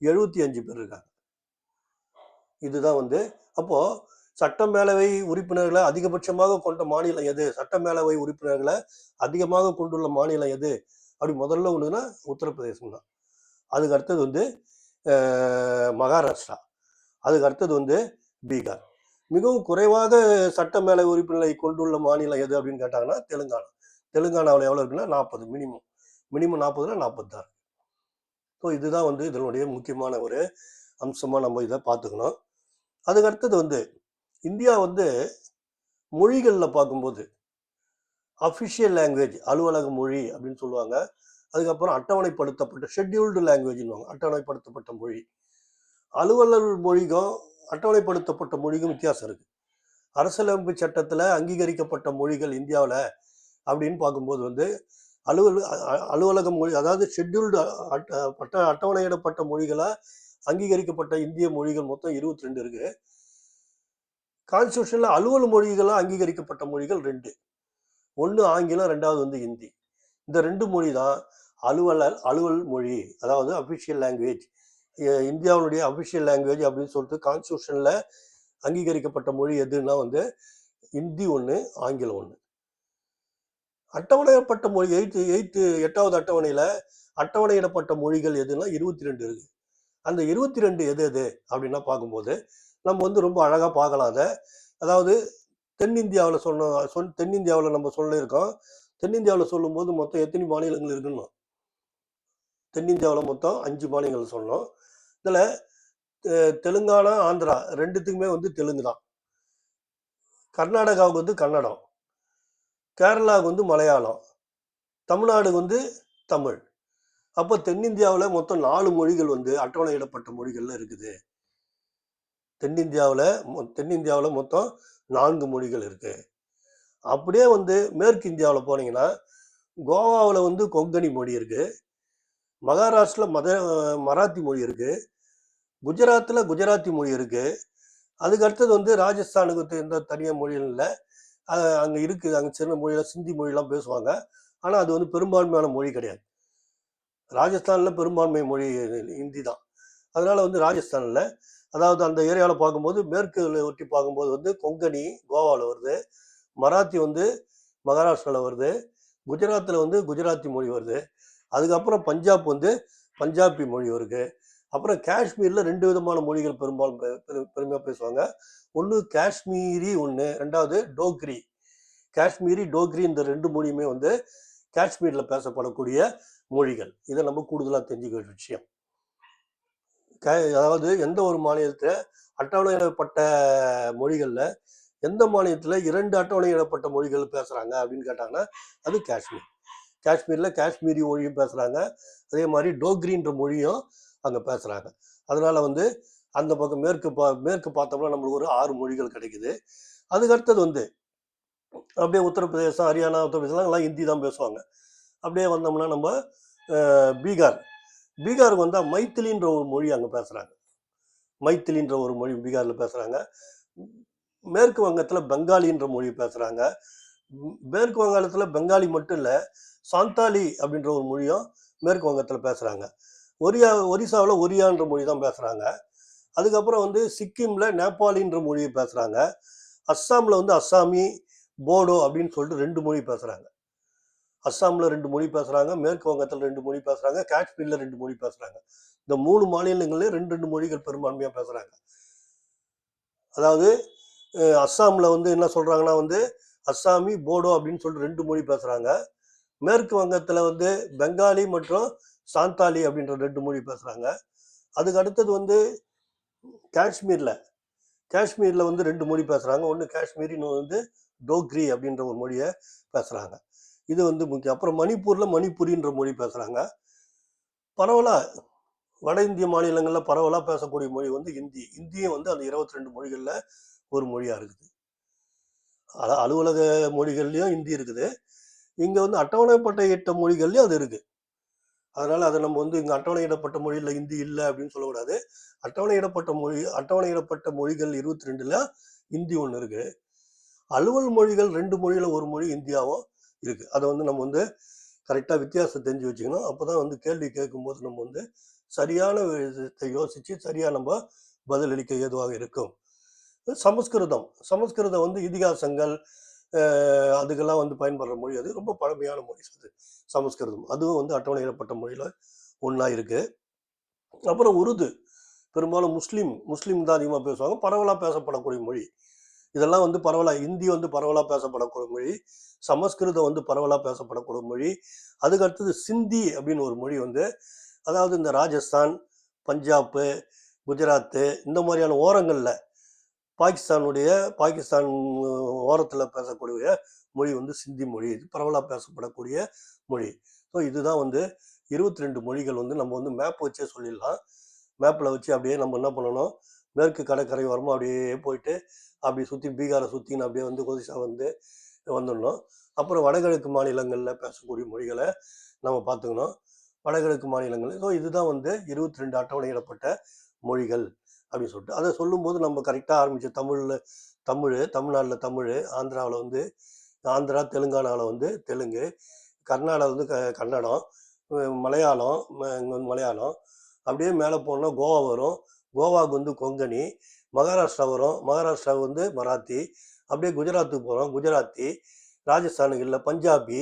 75 பேர் இருக்காங்க. இதுதான் வந்து அப்போ சட்ட மேலவை உறுப்பினர்களை அதிகபட்சமாக கொண்ட மாநிலம் எது, சட்ட மேலவை உறுப்பினர்களை அதிகமாக கொண்டுள்ள மாநிலம் எது அப்படி முதல்ல ஒன்றுனா உத்தரப்பிரதேசம் தான். அதுக்கு அடுத்தது வந்து மகாராஷ்டிரா, அதுக்கு அடுத்தது வந்து பீகார். மிகவும் குறைவாக சட்ட மேலவை உறுப்பினர்களை கொண்டுள்ள மாநிலம் எது அப்படின்னு கேட்டாங்கன்னா தெலுங்கானா. தெலுங்கானாவில் எவ்வளோ இருக்குன்னா 40, மினிமம் 40னா 46. ஸோ இதுதான் வந்து இதனுடைய முக்கியமான ஒரு அம்சமாக நம்ம இதை பார்த்துக்கணும். அதுக்கு அடுத்தது வந்து இந்தியா வந்து மொழிகளில் பார்க்கும்போது அஃபிஷியல் லாங்குவேஜ் அலுவலக மொழி அப்படின்னு சொல்லுவாங்க. அதுக்கப்புறம் அட்டவணைப்படுத்தப்பட்ட ஷெட்யூல்டு லாங்குவேஜ்னுவாங்க, அட்டவணைப்படுத்தப்பட்ட மொழி. அலுவலர் மொழிக்கும் அட்டவணைப்படுத்தப்பட்ட மொழிக்கும் வித்தியாசம் இருக்குது. அரசியலமைப்பு சட்டத்தில் அங்கீகரிக்கப்பட்ட மொழிகள் இந்தியாவில் அப்படின்னு பார்க்கும்போது வந்து அலுவலக மொழி, அதாவது ஷெட்யூல்டு அட்டவணையிடப்பட்ட மொழிகளை அங்கீகரிக்கப்பட்ட இந்திய மொழிகள் மொத்தம் 22 இருக்கு. கான்ஸ்டியூஷன்ல அலுவல் மொழிகளாக அங்கீகரிக்கப்பட்ட மொழிகள் 2. ஒன்று ஆங்கிலம், ரெண்டாவது வந்து ஹிந்தி. இந்த 2 மொழி தான் அலுவல் மொழி, அதாவது அஃபிஷியல் லாங்குவேஜ், இந்தியாவுடைய அஃபிஷியல் லாங்குவேஜ் அப்படின்னு சொல்லிட்டு கான்ஸ்டியூஷன்ல அங்கீகரிக்கப்பட்ட மொழி எதுன்னா வந்து ஹிந்தி ஒன்று, ஆங்கிலம் ஒன்று. அட்டவணையிடப்பட்ட மொழி 8வது அட்டவணையில அட்டவணையிடப்பட்ட மொழிகள் எதுன்னா 22 இருக்கு. அந்த 22 எது எது அப்படின்னா பார்க்கும்போது நம்ம வந்து ரொம்ப அழகா பார்க்கலாம் அதை. அதாவது தென்னிந்தியாவில் தென்னிந்தியாவில் நம்ம சொல்லியிருக்கோம். தென்னிந்தியாவில் சொல்லும்போது மொத்தம் எத்தனை மாநிலங்கள் இருக்குன்னு, தென்னிந்தியாவில் மொத்தம் 5 மாநிலங்கள் சொன்னோம். இதில் தெலுங்கானா, ஆந்திரா ரெண்டுத்துக்குமே வந்து தெலுங்கு தான். கர்நாடகாவுக்கு வந்து கன்னடம், கேரளாவுக்கு வந்து மலையாளம், தமிழ்நாடுக்கு வந்து தமிழ். அப்போ தென்னிந்தியாவில் மொத்தம் 4 மொழிகள் வந்து அட்டவணையிடப்பட்ட மொழிகள்ல இருக்குது. தென்னிந்தியாவில் மொத்தம் 4 மொழிகள் இருக்கு. அப்படியே வந்து மேற்கு இந்தியாவில் போனீங்கன்னா கோவாவில் வந்து கொங்கணி மொழி இருக்கு, மகாராஷ்டிரில் மராத்தி மொழி இருக்கு, குஜராத்தில் குஜராத்தி மொழி இருக்கு. அதுக்கு அடுத்தது வந்து ராஜஸ்தானுக்கு எந்த தனியாக மொழிகள் இல்லை, அங்கே இருக்குது. அங்கே சின்ன மொழியில் சிந்தி மொழிலாம் பேசுவாங்க. ஆனால் அது வந்து பெரும்பான்மையான மொழி கிடையாது. ராஜஸ்தானில் பெரும்பான்மை மொழி ஹிந்தி தான். அதனால வந்து ராஜஸ்தானில், அதாவது அந்த ஏரியாவில் பார்க்கும்போது மேற்கு ஒட்டி பார்க்கும்போது வந்து கொங்கணி கோவாவில் வருது, மராத்தி வந்து மகாராஷ்டிராவில் வருது, குஜராத்தில் வந்து குஜராத்தி மொழி வருது. அதுக்கப்புறம் பஞ்சாப் வந்து பஞ்சாபி மொழி வருது. அப்புறம் காஷ்மீரில் 2 விதமான மொழிகள் பெருமையாக பேசுவாங்க. ஒன்று காஷ்மீரி, ஒன்று ரெண்டாவது டோக்ரி. காஷ்மீரி, டோக்ரி இந்த 2 மொழியுமே வந்து காஷ்மீரில் பேசப்படக்கூடிய மொழிகள். இதை நம்ம கூடுதலாக தெரிஞ்சுக்க வேண்டிய விஷயம். அதாவது எந்த ஒரு மாநிலத்தில் அட்டவணையிடப்பட்ட மொழிகளில் எந்த மாநிலத்தில் 2 அட்டவணையிடப்பட்ட மொழிகள் பேசுகிறாங்க அப்படின்னு கேட்டாங்கன்னா அது காஷ்மீர். காஷ்மீரில் காஷ்மீரி மொழியும் பேசுகிறாங்க, அதே மாதிரி டோக்ரின்ற மொழியும் அங்கே பேசுகிறாங்க. அதனால் வந்து அந்த பக்கம் மேற்கு பார்த்தோம்னா நம்மளுக்கு ஒரு 6 மொழிகள் கிடைக்குது. அதுக்கடுத்தது வந்து அப்படியே உத்தரப்பிரதேசம், ஹரியானா, உத்தரப்பிரதேசம் எல்லாம் ஹிந்தி தான் பேசுவாங்க. அப்படியே வந்தோம்னா நம்ம பீகாருக்கு வந்தால் மைத்திலின்ற ஒரு மொழி அங்கே பேசுகிறாங்க. மைத்திலின்ற ஒரு மொழி பீகாரில் பேசுகிறாங்க. மேற்கு வங்கத்தில் பெங்காலின்ற மொழி பேசுகிறாங்க. மேற்கு வங்காளத்தில் பெங்காலி மட்டும் இல்லை, சாந்தாலி அப்படின்ற ஒரு மொழியும் மேற்கு வங்கத்தில் பேசுகிறாங்க. ஒரிசாவில் ஒரியான்ற மொழி தான் பேசுகிறாங்க. அதுக்கப்புறம் வந்து சிக்கிமில் நேபாளின்ற மொழியை பேசுகிறாங்க. அஸ்ஸாமில் வந்து அஸ்ஸாமி, போடோ அப்படின்னு சொல்லிட்டு 2 மொழி பேசுகிறாங்க. அஸ்ஸாமில் 2 மொழி பேசுகிறாங்க, மேற்கு வங்கத்தில் 2 மொழி பேசுகிறாங்க, காஷ்மீரில் 2 மொழி பேசுகிறாங்க. இந்த 3 மாநிலங்கள்லேயும் 2 மொழிகள் பெரும்பான்மையாக பேசுகிறாங்க. அதாவது அஸ்ஸாமில் வந்து என்ன சொல்கிறாங்கன்னா வந்து அஸ்ஸாமி, போடோ அப்படின்னு சொல்லிட்டு 2 மொழி பேசுகிறாங்க. மேற்கு வங்கத்தில் வந்து பெங்காலி மற்றும் சாந்தாலி அப்படின்ற 2 மொழி பேசுகிறாங்க. அதுக்கு அடுத்தது வந்து காஷ்மீரில் வந்து 2 மொழி பேசுகிறாங்க. ஒன்று காஷ்மீரி, இன்னொன்று வந்து டோக்ரி அப்படின்ற ஒரு மொழியை பேசுகிறாங்க. இது வந்து முக்கியம். அப்புறம் மணிப்பூரில் மணிப்புரின்ற மொழி பேசுகிறாங்க. பரவலாக வட இந்திய மாநிலங்களில் பரவலாக பேசக்கூடிய மொழி வந்து ஹிந்தி. ஹிந்தியும் வந்து அந்த 22 மொழிகளில் ஒரு மொழியாக இருக்குது. அலுவலக மொழிகள்லையும் ஹிந்தி இருக்குது. இங்கே வந்து அட்டவணைப்பட்ட மொழிகள்லையும் அது இருக்குது. அதனால் அதை நம்ம வந்து இங்கே அட்டவணையிடப்பட்ட மொழியில் ஹிந்தி இல்லை அப்படின்னு சொல்லக்கூடாது. அட்டவணையிடப்பட்ட மொழிகள் 22ல் ஹிந்தி ஒன்று இருக்குது. அலுவல் மொழிகள் 2 மொழியில் ஒரு மொழி இந்தியாவும் இருக்குது. அதை வந்து நம்ம வந்து கரெக்டாக வித்தியாசத்தை தெரிஞ்சு வச்சுக்கணும். அப்போ தான் வந்து கேள்வி கேட்கும்போது நம்ம வந்து சரியான விஷயத்தை யோசித்து சரியாக நம்ம பதிலளிக்க ஏதுவாக இருக்கும். சமஸ்கிருதம் வந்து இதிகாசங்கள் அதுக்கெல்லாம் வந்து பயன்படுற மொழி. அது ரொம்ப பழமையான மொழி சமஸ்கிருதம். அதுவும் வந்து அட்டவணையிடப்பட்ட மொழியில் ஒன்றா இருக்குது. அப்புறம் உருது பெரும்பாலும் முஸ்லீம் தான் அதிகமாக பேசுவாங்க, பரவலாக பேசப்படக்கூடிய மொழி. இதெல்லாம் வந்து பரவலாக ஹிந்தி வந்து பரவலாக பேசப்படக்கூடிய மொழி, சமஸ்கிருதம் வந்து பரவலாக பேசப்படக்கூடிய மொழி. அதுக்கு அடுத்தது சிந்தி அப்படின்னு ஒரு மொழி வந்து, அதாவது இந்த ராஜஸ்தான், பஞ்சாப்பு, குஜராத்து இந்த மாதிரியான ஓரங்களில் பாகிஸ்தான் ஓரத்தில் பேசக்கூடிய மொழி வந்து சிந்தி மொழி. இது பரவலாக பேசப்படக்கூடிய மொழி. ஸோ இதுதான் வந்து 22 மொழிகள் வந்து நம்ம வந்து மேப் வச்சே சொல்லிடலாம். மேப்பில் வச்சு அப்படியே நம்ம என்ன பண்ணணும், மேற்கு கடற்கரை ஓரமாக அப்படியே போயிட்டு அப்படி சுற்றி பீகாரை சுற்றின்னு அப்படியே வந்து ஒரிசா வந்து வந்துடணும். அப்புறம் வடகிழக்கு மாநிலங்களில் பேசக்கூடிய மொழிகளை நம்ம பார்த்துக்கணும். வடகிழக்கு மாநிலங்கள். ஸோ இதுதான் வந்து 22 அட்டவணையிடப்பட்ட மொழிகள் அப்படின்னு சொல்லிட்டு அதை சொல்லும்போது நம்ம கரெக்டாக ஆரம்பிச்சு தமிழ்நாட்டில் தமிழ், ஆந்திராவில் வந்து ஆந்திரா, தெலுங்கானாவில் வந்து தெலுங்கு, கர்நாடகா வந்து கன்னடம், மலையாளம் இங்கே வந்து மலையாளம், அப்படியே மேலே போனோம்னா கோவா வரும், கோவாவுக்கு வந்து கொங்கணி, மகாராஷ்டிரா வரும், மகாராஷ்டிராவுக்கு வந்து மராத்தி, அப்படியே குஜராத்துக்கு போகிறோம், குஜராத்தி, ராஜஸ்தானுக்கு இல்லை பஞ்சாபி,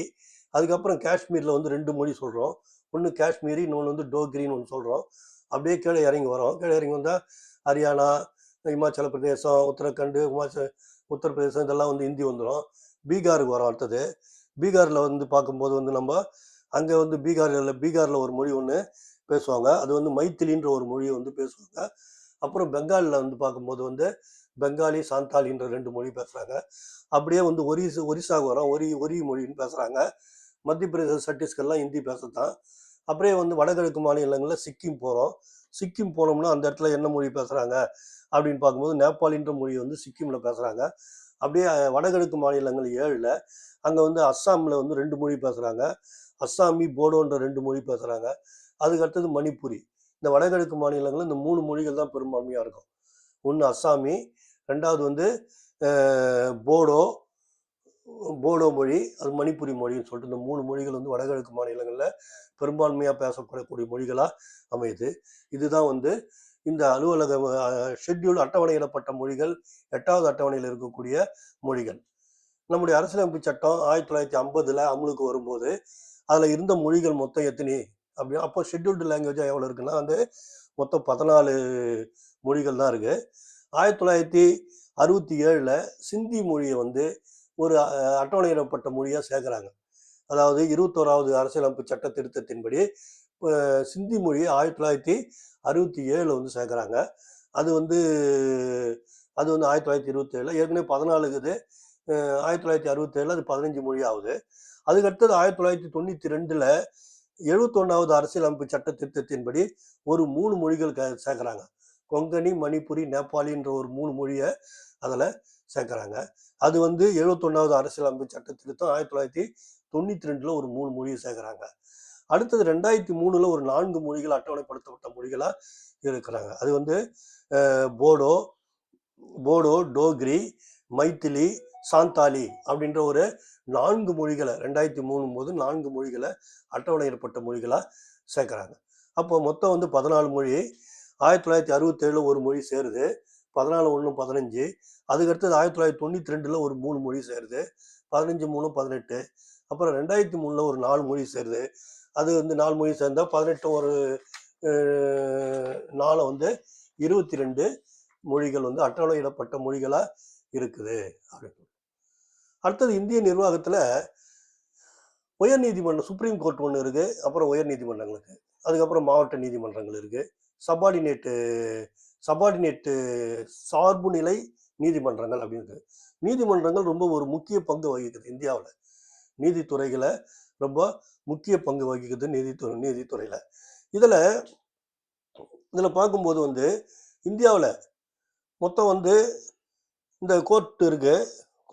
அதுக்கப்புறம் காஷ்மீரில் வந்து 2 மொழி சொல்கிறோம், ஒன்று காஷ்மீரி, இன்னொன்று வந்து டோக்ரின்னு ஒன்று சொல்கிறோம். அப்படியே கீழே இறங்கி வரோம், கீழே இறங்கி வந்தால் ஹரியானா, இமாச்சல பிரதேசம், உத்தரகண்ட், உத்தரப்பிரதேசம் இதெல்லாம் வந்து ஹிந்தி வந்துடும். பீகாருக்கு வரோம். அடுத்தது பீகாரில் வந்து பார்க்கும்போது வந்து நம்ம அங்கே வந்து பீகாரில் ஒரு மொழி ஒன்று பேசுவாங்க, அது வந்து மைத்திலின்ற ஒரு மொழியை வந்து பேசுவாங்க. அப்புறம் பெங்காலில் வந்து பார்க்கும்போது வந்து பெங்காலி, சாந்தாலின்ற 2 மொழி பேசுகிறாங்க. அப்படியே வந்து ஒரிசாவுக்கு வரோம், ஒரி மொழின்னு பேசுகிறாங்க. மத்திய பிரதேச, சத்தீஸ்கர்லாம் ஹிந்தி பேசத்தான். அப்படியே வந்து வடகிழக்கு மாநிலங்களில் சிக்கிம் போகிறோம். சிக்கிம் போனோம்னா அந்த இடத்துல என்ன மொழி பேசுகிறாங்க அப்படின்னு பார்க்கும்போது நேபாளின்ற மொழி வந்து சிக்கிமில் பேசுகிறாங்க. அப்படியே வடகிழக்கு மாநிலங்கள் 7ல் அங்கே வந்து அஸ்ஸாமில் வந்து 2 மொழி பேசுகிறாங்க, அஸ்ஸாமி, போடோன்ற 2 மொழி பேசுகிறாங்க. அதுக்கு அடுத்தது மணிப்புரி. இந்த வடகிழக்கு மாநிலங்களில் இந்த 3 மொழிகள் தான் பெரும்பான்மையாக இருக்கும். ஒன்று அஸ்ஸாமி, ரெண்டாவது வந்து போடோ மொழி, அது மணிப்புரி மொழின்னு சொல்லிட்டு இந்த 3 மொழிகள் வந்து வடகிழக்கு மாநிலங்களில் பெரும்பான்மையாக பேசப்படக்கூடிய மொழிகளாக அமையுது. இதுதான் வந்து இந்த அலுவலக ஷெட்யூல் அட்டவணையிடப்பட்ட மொழிகள் 8வது அட்டவணையில் இருக்கக்கூடிய மொழிகள். நம்முடைய அரசியலமைப்பு சட்டம் 1950 அமலுக்கு வரும்போது அதில் இருந்த மொழிகள் மொத்தம் எத்தனை அப்படின்னா, அப்போ ஷெட்யூல்டு லாங்குவேஜாக எவ்வளோ இருக்குன்னா வந்து மொத்தம் 14 மொழிகள் தான் இருக்குது. 1967 சிந்தி மொழியை வந்து ஒரு அட்டவணையிடப்பட்ட மொழியாக சேர்க்குறாங்க. அதாவது 21வது அரசியலமைப்பு சட்ட திருத்தத்தின்படி சிந்தி மொழியை 1967 வந்து சேர்க்குறாங்க. அது வந்து 1927, ஏற்கனவே 14 இருக்குது, 1967 அது 15 மொழி ஆகுது. அதுக்கடுத்தது 1992 71வது அரசியலமைப்பு சட்ட திருத்தத்தின்படி ஒரு 3 மொழிகள் சேர்க்குறாங்க. கொங்கணி, மணிப்புரி, நேபாளின்ற ஒரு 3 மொழியை அதில் சேர்க்குறாங்க. அது வந்து 71வது அரசியலமைப்பு சட்ட திருத்தம் 1992 ஒரு 3 மொழியை சேர்க்குறாங்க. அடுத்தது 2003 ஒரு 4 மொழிகள் அட்டவணைப்படுத்தப்பட்ட மொழிகளாக இருக்கிறாங்க. அது வந்து போடோ, டோக்ரி, மைத்திலி, சாந்தாலி அப்படின்ற ஒரு 4 மொழிகளை 2003 போது 4 மொழிகளை அட்டவணையிடப்பட்ட மொழிகளாக சேர்க்குறாங்க. அப்போ மொத்தம் வந்து 14 மொழி. 1967 ஒரு மொழி சேருது, 14 1 15. அதுக்கடுத்தது 1992 ஒரு 3 மொழி சேருது, 15 3 18. அப்புறம் 2003 ஒரு 4 மொழி சேருது, அது வந்து 4 மொழி சேர்ந்தால் 18 ஒரு 4 வந்து 22 மொழிகள் வந்து அட்டவணையிடப்பட்ட மொழிகளாக இருக்குது அப்படின்னு. அடுத்தது இந்திய நிர்வாகத்தில் உயர் நீதிமன்றம், சுப்ரீம் கோர்ட் ஒன்று இருக்குது, அப்புறம் உயர் நீதிமன்றங்கள் இருக்குது, அதுக்கப்புறம் மாவட்ட நீதிமன்றங்கள் இருக்குது, சபார்டினேட்டு சார்பு நிலை நீதிமன்றங்கள் அப்படின்னு. நீதிமன்றங்கள் ரொம்ப ஒரு முக்கிய பங்கு வகிக்குது இந்தியாவில். நீதித்துறைகளை ரொம்ப முக்கிய பங்கு வகிக்குது நீதித்துறையில். இதில் பார்க்கும்போது வந்து இந்தியாவில் மொத்தம் வந்து இந்த கோர்ட் இருக்குது.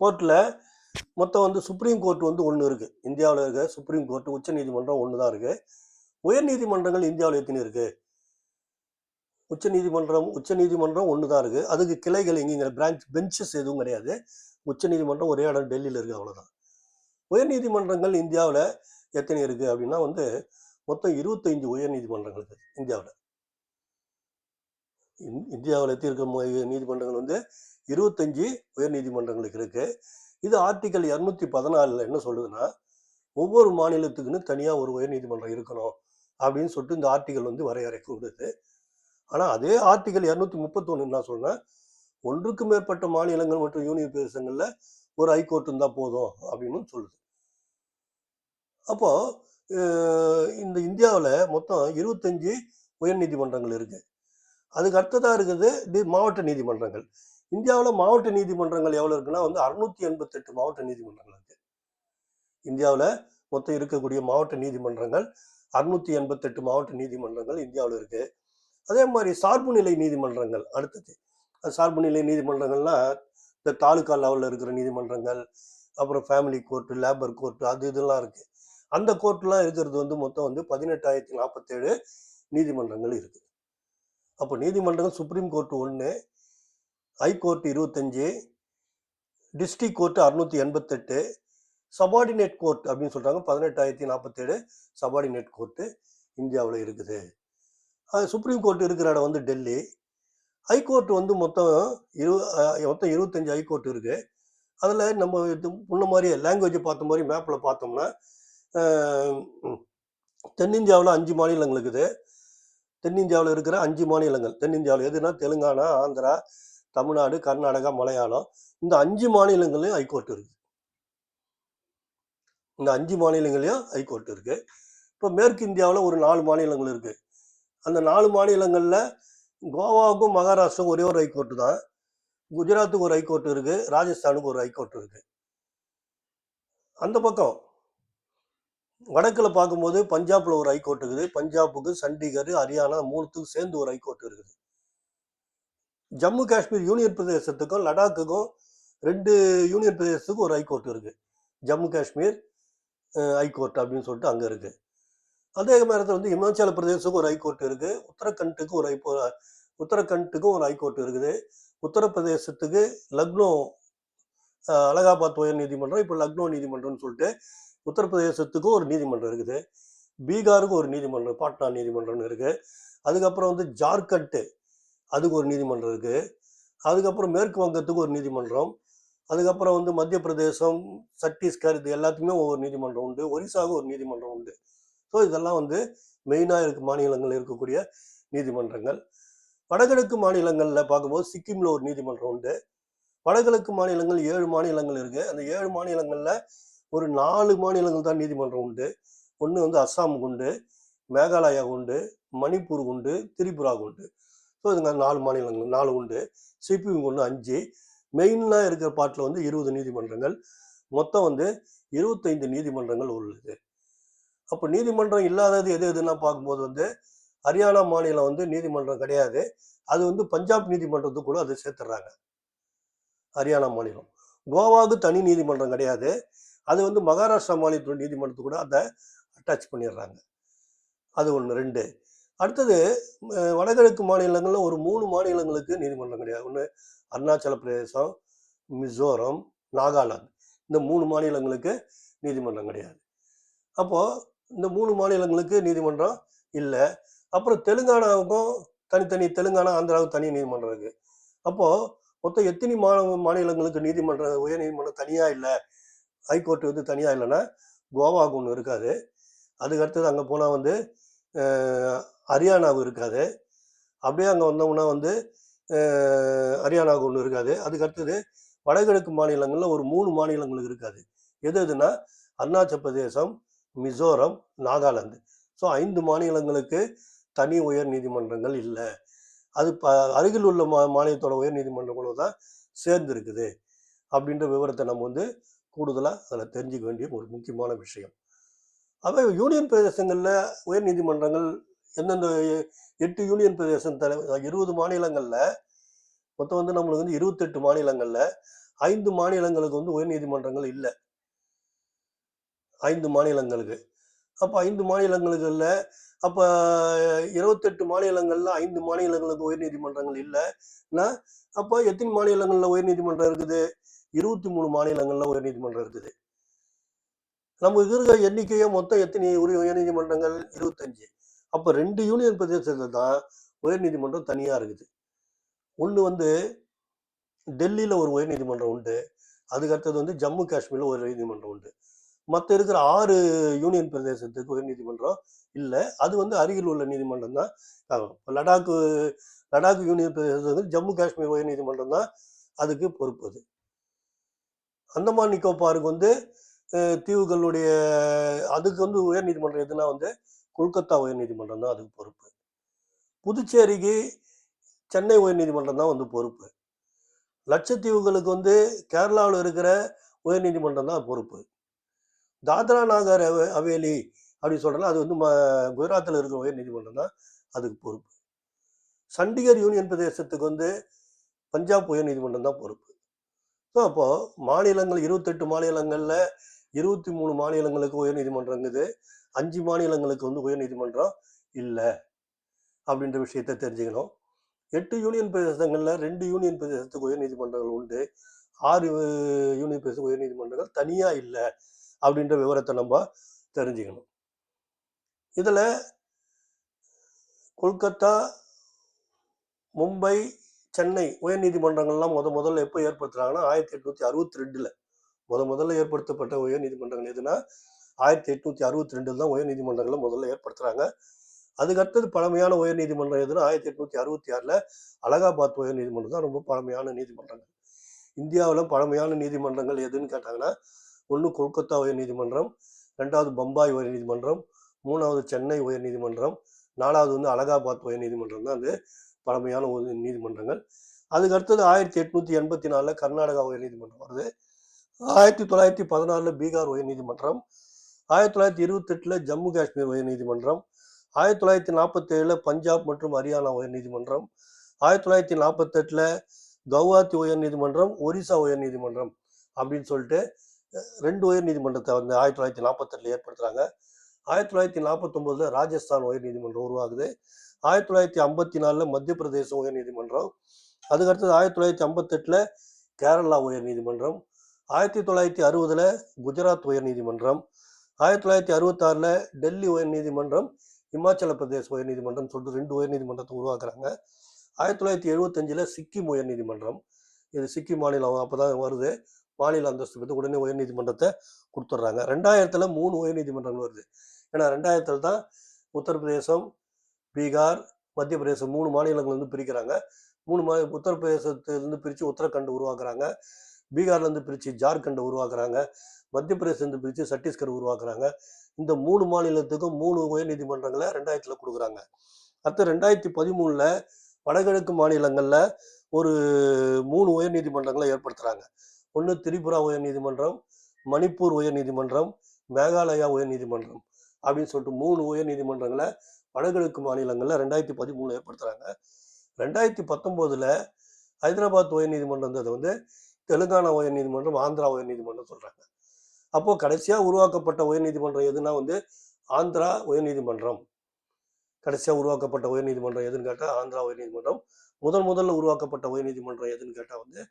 கோர்ட்டில் மொத்தம் வந்து சுப்ரீம் கோர்ட் வந்து ஒன்று இருக்குது. இந்தியாவில் இருக்க சுப்ரீம் கோர்ட், உச்ச நீதிமன்றம் ஒன்று தான் இருக்குது. உயர் நீதிமன்றங்கள் இந்தியாவில் எத்தனை இருக்குது? உச்ச நீதிமன்றம் ஒன்று தான் இருக்குது. அதுக்கு கிளைகள் எங்கேங்கிற பெஞ்சஸ் எதுவும் கிடையாது. உச்ச நீதிமன்றம் ஒரே இடம் டெல்லியில் இருக்குது, அவ்வளோதான். உயர் நீதிமன்றங்கள் இந்தியாவில் எத்தனை இருக்குது அப்படின்னா வந்து மொத்தம் 25 உயர் நீதிமன்றங்கள் இருக்குது இந்தியாவில். இந்தியாவில் எத்தனை இருக்க நீதிமன்றங்கள் வந்து 25 உயர் நீதிமன்றங்களுக்கு இருக்கு. இது ஆர்டிகல் 214 என்ன சொல்லுதுன்னா, ஒவ்வொரு மாநிலத்துக்குன்னு தனியாக ஒரு உயர் நீதிமன்றம் இருக்கணும் அப்படின்னு சொல்லிட்டு இந்த ஆர்டிகல் வந்து வரையறை கொடுக்குது. ஆனால் அதே ஆர்டிகல் 231 என்ன சொல்றேன்னா, ஒன்றுக்கு மேற்பட்ட மாநிலங்கள் மற்றும் யூனியன் பிரதேசங்களில் ஒரு ஹைகோர்ட் இருந்தால் போதும் அப்படின்னு சொல்லுது. அப்போ இந்த இந்தியாவில் மொத்தம் 25 உயர் நீதிமன்றங்கள் இருக்கு. அதுக்கு அடுத்ததாக இருக்குது மாவட்ட நீதிமன்றங்கள். இந்தியாவில் மாவட்ட நீதிமன்றங்கள் எவ்வளோ இருக்குன்னா வந்து 688 மாவட்ட நீதிமன்றங்கள் இருக்கு. இந்தியாவில் மொத்தம் இருக்கக்கூடிய மாவட்ட நீதிமன்றங்கள் 688 மாவட்ட நீதிமன்றங்கள் இந்தியாவில் இருக்கு. அதே மாதிரி சார்பு நிலை நீதிமன்றங்கள் அடுத்தது. சார்பு நிலை நீதிமன்றங்கள்னா இந்த தாலுகா லெவலில் இருக்கிற நீதிமன்றங்கள், அப்புறம் ஃபேமிலி கோர்ட்டு, லேபர் கோர்ட்டு, அது இதெல்லாம் இருக்கு. அந்த கோர்ட்லாம் இருக்கிறது வந்து மொத்தம் வந்து 18,047 நீதிமன்றங்கள் இருக்கு. அப்போ நீதிமன்றங்கள் supreme court 1, high court 25, district court 688, subordinate court அப்படின்னு சொல்றாங்க 18,047 சபார்டினேட் கோர்ட்டு இந்தியாவில் இருக்குது. சுப்ரீம் கோர்ட் இருக்கிற இடம் வந்து டெல்லி. ஹைகோர்ட் வந்து மொத்தம் 25 ஹைகோர்ட் இருக்கு. அதில் நம்ம முன்ன மாதிரியே லாங்குவேஜை பார்த்த மாதிரி மேப்பில் பார்த்தோம்னா தென்னிந்தியாவில் 5 மாநிலங்கள் இருக்குது. தென்னிந்தியாவில் இருக்கிற 5 மாநிலங்கள், தென்னிந்தியாவில் எதுனா தெலுங்கானா, ஆந்திரா, தமிழ்நாடு, கர்நாடகா, மலையாளம், இந்த 5 மாநிலங்களையும் ஹைகோர்ட் இருக்கு. இந்த 5 மாநிலங்களையும் ஹைகோர்ட் இருக்கு. இப்போ மேற்கு இந்தியாவில் ஒரு 4 மாநிலங்கள் இருக்கு. அந்த 4 மாநிலங்களில் கோவாவுக்கும் மகாராஷ்டிராவுக்கும் ஒரே ஒரு ஹைகோர்ட் தான். குஜராத்துக்கு ஒரு ஹைகோர்ட் இருக்கு, ராஜஸ்தானுக்கு ஒரு ஹைகோர்ட் இருக்கு. அந்த பக்கம் வடக்கில் பார்க்கும்போது பஞ்சாப்ல ஒரு ஹைகோர்ட் இருக்குது. பஞ்சாபுக்கு, சண்டிகர், ஹரியானா மூணுத்துக்கும் சேர்ந்து ஒரு ஹைகோர்ட் இருக்குது. ஜம்மு காஷ்மீர் யூனியன் பிரதேசத்துக்கும் லடாக்குக்கும் 2 யூனியன் பிரதேசத்துக்கும் ஒரு ஹைகோர்ட் இருக்கு. ஜம்மு காஷ்மீர் ஹைகோர்ட் அப்படின்னு சொல்லிட்டு அங்கே இருக்கு. அதே நேரத்தில் வந்து இமாச்சல பிரதேசத்துக்கு ஒரு ஹைகோர்ட் இருக்கு. உத்தரகண்டுக்கும் ஒரு ஹைகோர்ட் இருக்குது. உத்தரப்பிரதேசத்துக்கு லக்னோ அலகாபாத் உயர் நீதிமன்றம், இப்போ லக்னோ நீதிமன்றம்னு சொல்லிட்டு உத்தரப்பிரதேசத்துக்கும் ஒரு நீதிமன்றம் இருக்குது. பீகாருக்கு ஒரு நீதிமன்றம், பாட்னா நீதிமன்றம்னு இருக்கு. அதுக்கப்புறம் வந்து ஜார்க்கண்ட், அதுக்கு ஒரு நீதிமன்றம் இருக்கு. அதுக்கப்புறம் மேற்கு வங்கத்துக்கு ஒரு நீதிமன்றம். அதுக்கப்புறம் வந்து மத்திய பிரதேசம், சத்தீஸ்கர், இது எல்லாத்துக்குமே ஒவ்வொரு நீதிமன்றம் உண்டு. ஒரிசாவுக்கு ஒரு நீதிமன்றம் உண்டு. ஸோ இதெல்லாம் வந்து மெயினாக இருக்க மாநிலங்கள் இருக்கக்கூடிய நீதிமன்றங்கள். வடகிழக்கு மாநிலங்களில் பார்க்கும்போது சிக்கிமில் ஒரு நீதிமன்றம் உண்டு. வடகிழக்கு மாநிலங்கள் 7 மாநிலங்கள் இருக்கு. அந்த 7 மாநிலங்களில் ஒரு 4 மாநிலங்கள் தான் நீதிமன்றம் உண்டு. ஒன்று வந்து அஸ்ஸாமுக்கு உண்டு, மேகாலயா உண்டு, மணிப்பூர் உண்டு, திரிபுரா உண்டு. ஸோ இதுங்க 4 மாநிலங்கள் 4 உண்டு. சிபிஎம் ஒன்று 5. மெயினாக இருக்கிற பாட்டில் வந்து 20 நீதிமன்றங்கள். மொத்தம் வந்து 25 நீதிமன்றங்கள் உள்ளது. அப்போ நீதிமன்றம் இல்லாதது எது எதுன்னா பார்க்கும்போது வந்து ஹரியானா மாநிலம் வந்து நீதிமன்றம் கிடையாது. அது வந்து பஞ்சாப் நீதிமன்றத்துக்கு கூட அதை சேர்த்துடுறாங்க. ஹரியானா மாநிலம். கோவாவுக்கு தனி நீதிமன்றம் கிடையாது. அது வந்து மகாராஷ்டிரா மாநிலத்தோட நீதிமன்றத்துக்கு கூட அதை அட்டாச் பண்ணிடுறாங்க. அது ஒன்று. 2. அடுத்தது வடகிழக்கு மாநிலங்களில் ஒரு 3 மாநிலங்களுக்கு நீதிமன்றம் கிடையாது. ஒன்று அருணாச்சல பிரதேசம், மிசோரம், நாகாலாந்து, இந்த 3 மாநிலங்களுக்கு நீதிமன்றம் கிடையாது. அப்போது இந்த 3 மாநிலங்களுக்கு நீதிமன்றம் இல்லை. அப்புறம் தெலுங்கானாவுக்கும் தனித்தனி, தெலுங்கானா ஆந்திராவுக்கு தனி நீதிமன்றம் இருக்குது. அப்போது மொத்தம் எத்தனை மாநிலங்களுக்கு நீதிமன்றம், உயர் நீதிமன்றம் தனியாக இல்லை, ஹைகோர்ட் வந்து தனியாக இல்லைன்னா கோவாவுக்கு ஒன்று இருக்காது. அதுக்கு அடுத்தது அங்கே போனால் வந்து ஹரியானாவுக்கு இருக்காது. அப்படியே அங்கே வந்தோம்னா வந்து ஹரியானாவுக்கு ஒன்று இருக்காது. அதுக்கு அடுத்தது வடகிழக்கு மாநிலங்களில் ஒரு 3 மாநிலங்களுக்கு இருக்காது. எது எதுனா அருணாச்சல பிரதேசம், மிசோரம், நாகாலாந்து. ஸோ 5 மாநிலங்களுக்கு தனி உயர் நீதிமன்றங்கள் இல்லை. அது அருகில் உள்ள மாநிலத்தோட உயர் நீதிமன்றங்களும் தான் சேர்ந்து இருக்குது அப்படின்ற விவரத்தை நம்ம வந்து கூடுதலாக அதில் தெரிஞ்சுக்க வேண்டிய ஒரு முக்கியமான விஷயம். அவை யூனியன் பிரதேசங்களில் உயர் நீதிமன்றங்கள் எந்தெந்த 8 யூனியன் பிரதேசம் 20 மாநிலங்களில் மொத்தம் வந்து நம்மளுக்கு வந்து 28 மாநிலங்களில் 5 மாநிலங்களுக்கு வந்து உயர் நீதிமன்றங்கள் இல்லை. 5 மாநிலங்களுக்கு. அப்போ 5 மாநிலங்களுக்குள்ள அப்போ 28 மாநிலங்களில் 5 மாநிலங்களுக்கு உயர் நீதிமன்றங்கள் இல்லைன்னா அப்போ எத்தனை மாநிலங்களில் உயர் நீதிமன்றம் இருக்குது? 23 மாநிலங்களில் உயர் நீதிமன்றம் இருக்குது. நம்ம இருக்கிற எண்ணிக்கையை மொத்தம் எத்தனை உயர் நீதிமன்றங்கள்? 25. அப்போ 2 யூனியன் பிரதேசத்தில் தான் உயர் நீதிமன்றம் தனியாக இருக்குது. ஒன்று வந்து டெல்லியில் ஒரு உயர் நீதிமன்றம் உண்டு. அதுக்கு அடுத்தது வந்து ஜம்மு காஷ்மீரில் ஒரு நீதிமன்றம் உண்டு. மற்ற இருக்கிற 6 யூனியன் பிரதேசத்துக்கு உயர் நீதிமன்றம் இல்லை. அது வந்து அருகில் உள்ள நீதிமன்றம் தான். லடாக் யூனியன் பிரதேசத்துக்கு ஜம்மு காஷ்மீர் உயர் நீதிமன்றம் தான் அதுக்கு பொறுப்பு. அது அந்தமான் நிக்கோபாருக்கு வந்து தீவுகளுடைய அதுக்கு வந்து உயர் நீதிமன்றம் எதுனா வந்து கொல்கத்தா உயர் நீதிமன்றம் தான் அதுக்கு பொறுப்பு. புதுச்சேரிக்கு சென்னை உயர் நீதிமன்றம் தான் வந்து பொறுப்பு. லட்சத்தீவுகளுக்கு வந்து கேரளாவில் இருக்கிற உயர் நீதிமன்றம் தான் பொறுப்பு. தாத்ரா நாகர் ஹவேலி அப்படின்னு சொல்றோம்ல, அது வந்து குஜராத்தில் இருக்கிற உயர் நீதிமன்றம் தான் அதுக்கு பொறுப்பு. சண்டிகர் யூனியன் பிரதேசத்துக்கு வந்து பஞ்சாப் உயர் நீதிமன்றம் தான் பொறுப்பு. ஸோ அப்போ மாநிலங்கள் 28 மாநிலங்கள்ல 23 மாநிலங்களுக்கு உயர் நீதிமன்றங்குது, 5 மாநிலங்களுக்கு வந்து உயர் நீதிமன்றம் இல்லை அப்படின்ற விஷயத்த தெரிஞ்சுக்கணும். 8 யூனியன் பிரதேசங்கள்ல 2 யூனியன் பிரதேசத்துக்கு உயர் நீதிமன்றங்கள் உண்டு, 6 யூனியன் பிரதேச உயர் நீதிமன்றங்கள் தனியா இல்லை அப்படின்ற விவரத்தை நம்ம தெரிஞ்சுக்கணும். இதுல கொல்கத்தா, மும்பை, சென்னை உயர் நீதிமன்றங்கள்லாம் முதல்ல எப்போ ஏற்படுத்துறாங்கன்னா 1862ல முதல்ல ஏற்படுத்தப்பட்ட உயர் நீதிமன்றங்கள் எதுனா 1862 தான் உயர் நீதிமன்றங்களை முதல்ல ஏற்படுத்துறாங்க. அதுக்கடுத்தது பழமையான உயர் நீதிமன்றம் எதுனா 1866ல அலகாபாத் உயர் நீதிமன்றம் தான் ரொம்ப பழமையான நீதிமன்றங்கள். இந்தியாவில் பழமையான நீதிமன்றங்கள் எதுன்னு கேட்டாங்கன்னா, ஒன்று கொல்கத்தா உயர் நீதிமன்றம், 2வது பம்பாய் உயர் நீதிமன்றம், 3வது சென்னை உயர் நீதிமன்றம், 4வது வந்து அலகாபாத் உயர் நீதிமன்றம் தான் அது பழமையான நீதிமன்றங்கள். அதுக்கு அடுத்தது 1884ல கர்நாடகா உயர் நீதிமன்றம் வருது, 1916ல பீகார் உயர் நீதிமன்றம், 1928ல ஜம்மு காஷ்மீர் உயர் நீதிமன்றம், 1947ல பஞ்சாப் மற்றும் ஹரியானா உயர் நீதிமன்றம், 1948ல கவுஹாத்தி உயர் நீதிமன்றம், ஒரிசா உயர் நீதிமன்றம் அப்படின்னு சொல்லிட்டு 2 உயர் நீதிமன்றத்தை வந்து 1948ல ஏற்படுத்துறாங்க. 1949ல ராஜஸ்தான் உயர் நீதிமன்றம் உருவாகுது. 1954ல மத்திய பிரதேச உயர் நீதிமன்றம், அதுக்கடுத்தது 1958ல கேரளா உயர் நீதிமன்றம், 1960ல குஜராத் உயர் நீதிமன்றம், 1966ல டெல்லி உயர் நீதிமன்றம், இமாச்சல பிரதேச உயர் நீதிமன்றம் சொல்லிட்டு 2 உயர் நீதிமன்றத்தை உருவாக்குறாங்க. 1975ல சிக்கிம் உயர் நீதிமன்றம், இது சிக்கிம் மாநிலம் அப்போதான் வருது, மாநில அந்தஸ்து பெற்று உடனே உயர் நீதிமன்றத்தை கொடுத்துட்றாங்க. 2000ல 3 உயர் நீதிமன்றங்கள் வருது. ஏன்னா 2000ல தான் உத்தரப்பிரதேசம், பீகார், மத்திய பிரதேசம் 3 மாநிலங்கள் வந்து பிரிக்கிறாங்க. 3 உத்தரப்பிரதேசத்திலிருந்து பிரித்து உத்தரகண்ட் உருவாக்குறாங்க, பீகார்லேருந்து பிரித்து ஜார்க்கண்டை உருவாக்குறாங்க, மத்திய பிரதேசத்துலேருந்து பிரித்து சத்தீஸ்கர் உருவாக்குறாங்க. இந்த 3 மாநிலத்துக்கும் 3 உயர் நீதிமன்றங்களை 2000ல கொடுக்குறாங்க. அடுத்து 2013ல வடகிழக்கு மாநிலங்கள்ல ஒரு 3 உயர் நீதிமன்றங்களை ஏற்படுத்துறாங்க. ஒன்று திரிபுரா உயர் நீதிமன்றம், மணிப்பூர் உயர் நீதிமன்றம், மேகாலயா உயர் நீதிமன்றம் அப்படின்னு சொல்லிட்டு 3 உயர் நீதிமன்றங்களை வடகிழக்கு மாநிலங்கள்ல 2013 ஏற்படுத்துறாங்க. 2019ல ஹைதராபாத் உயர் நீதிமன்றத்தை வந்து தெலுங்கானா உயர் நீதிமன்றம், ஆந்திரா உயர் நீதிமன்றம் சொல்றாங்க. அப்போ கடைசியா உருவாக்கப்பட்ட உயர் நீதிமன்றம் எதுனா வந்து ஆந்திரா உயர் நீதிமன்றம். கடைசியா உருவாக்கப்பட்ட உயர் நீதிமன்றம் எதுன்னு கேட்டா ஆந்திரா உயர் நீதிமன்றம். முதல்ல உருவாக்கப்பட்ட உயர் நீதிமன்றம் எதுன்னு கேட்டா வந்து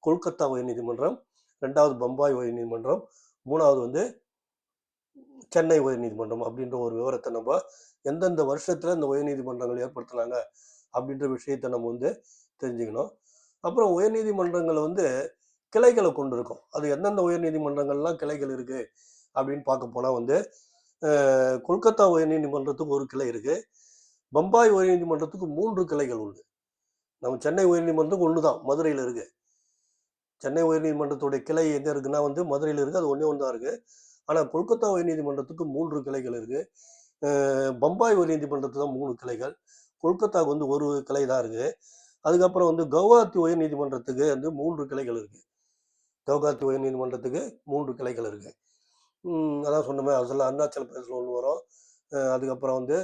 கொல்கத்தா உயர் நீதிமன்றம், 2வது பம்பாய் உயர் நீதிமன்றம், 3வது வந்து சென்னை உயர் நீதிமன்றம் அப்படின்ற ஒரு விவரத்தை நம்ம எந்தெந்த வருஷத்துல இந்த உயர் நீதிமன்றங்கள் ஏற்படுத்தினாங்க அப்படின்ற விஷயத்தை நம்ம வந்து தெரிஞ்சுக்கணும். அப்புறம் உயர் நீதிமன்றங்கள் வந்து கிளைகளை கொண்டு இருக்கும். அது எந்தெந்த உயர் நீதிமன்றங்கள்லாம் கிளைகள் இருக்கு அப்படின்னு பார்க்க போனா வந்து கொல்கத்தா உயர் நீதிமன்றத்துக்கு ஒரு கிளை இருக்கு, பம்பாய் உயர் நீதிமன்றத்துக்கு 3 கிளைகள் உண்டு. நம்ம சென்னை உயர் நீதிமன்றத்துக்கு ஒன்று தான், மதுரையில் இருக்கு. சென்னை உயர் நீதிமன்றத்துடைய கிளை எங்க இருக்குன்னா வந்து மதுரையில் இருக்கு, அது ஒன்றே ஒன்று தான் இருக்கு. ஆனால் கொல்கத்தா உயர் நீதிமன்றத்துக்கு 3 கிளைகள் இருக்கு. பம்பாய் உயர் நீதிமன்றத்துக்கு தான் 3 கிளைகள், கொல்கத்தாவுக்கு வந்து ஒரு கிளை தான் இருக்கு. அதுக்கப்புறம் வந்து கவுஹாத்தி உயர் நீதிமன்றத்துக்கு வந்து 3 கிளைகள் இருக்கு. கவுஹாத்தி உயர் நீதிமன்றத்துக்கு 3 கிளைகள் இருக்கு. அதான் சொன்னோமே, அதில் அருணாச்சல பிரதேசத்தில் ஒன்று வரும், அதுக்கப்புறம் வந்து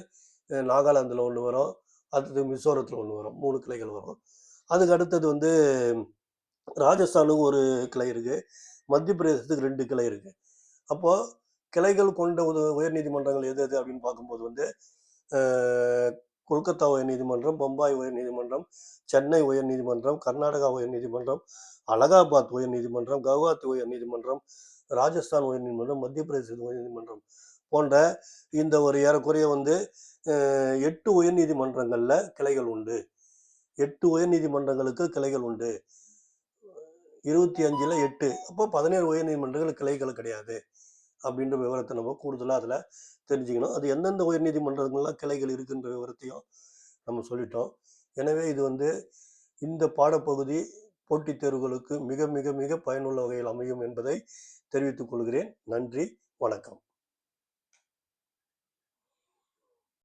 நாகாலாந்தில் ஒன்று வரும், அடுத்தது மிசோரத்தில் ஒன்று வரும், 3 கிளைகள் வரும். அதுக்கு அடுத்தது வந்து ராஜஸ்தானுக்கு ஒரு கிளை இருக்கு, மத்திய பிரதேசத்துக்கு 2 கிளை இருக்கு. அப்போ கிளைகள் கொண்ட உயர் நீதிமன்றங்கள் எது எது அப்படின்னு பார்க்கும்போது வந்து கொல்கத்தா உயர் நீதிமன்றம், பம்பாய் உயர் நீதிமன்றம், சென்னை உயர் நீதிமன்றம், கர்நாடகா உயர் நீதிமன்றம், அலகாபாத் உயர் நீதிமன்றம், கவுஹாத்தி உயர் நீதிமன்றம், ராஜஸ்தான் உயர் நீதிமன்றம், மத்திய பிரதேச உயர் நீதிமன்றம் போன்ற இந்த ஒரு ஏறக்குறைய வந்து 8 உயர் நீதிமன்றங்கள்ல கிளைகள் உண்டு. 8 உயர் நீதிமன்றங்களுக்கு கிளைகள் உண்டு. 25ல 8, அப்போ 17 உயர் நீதிமன்றங்கள் கிளைகள் கிடையாது அப்படின்ற விவரத்தை நம்ம கூடுதலாக அதில் தெரிஞ்சுக்கணும். அது எந்தெந்த உயர் நீதிமன்றங்கள்லாம் கிளைகள் இருக்குன்ற விவரத்தையும் நம்ம சொல்லிட்டோம். எனவே இது வந்து இந்த பாடப்பகுதி போட்டித் தேர்வுகளுக்கு மிக மிக மிக பயனுள்ள வகையில் அமையும் என்பதை தெரிவித்துக் கொள்கிறேன். நன்றி, வணக்கம்.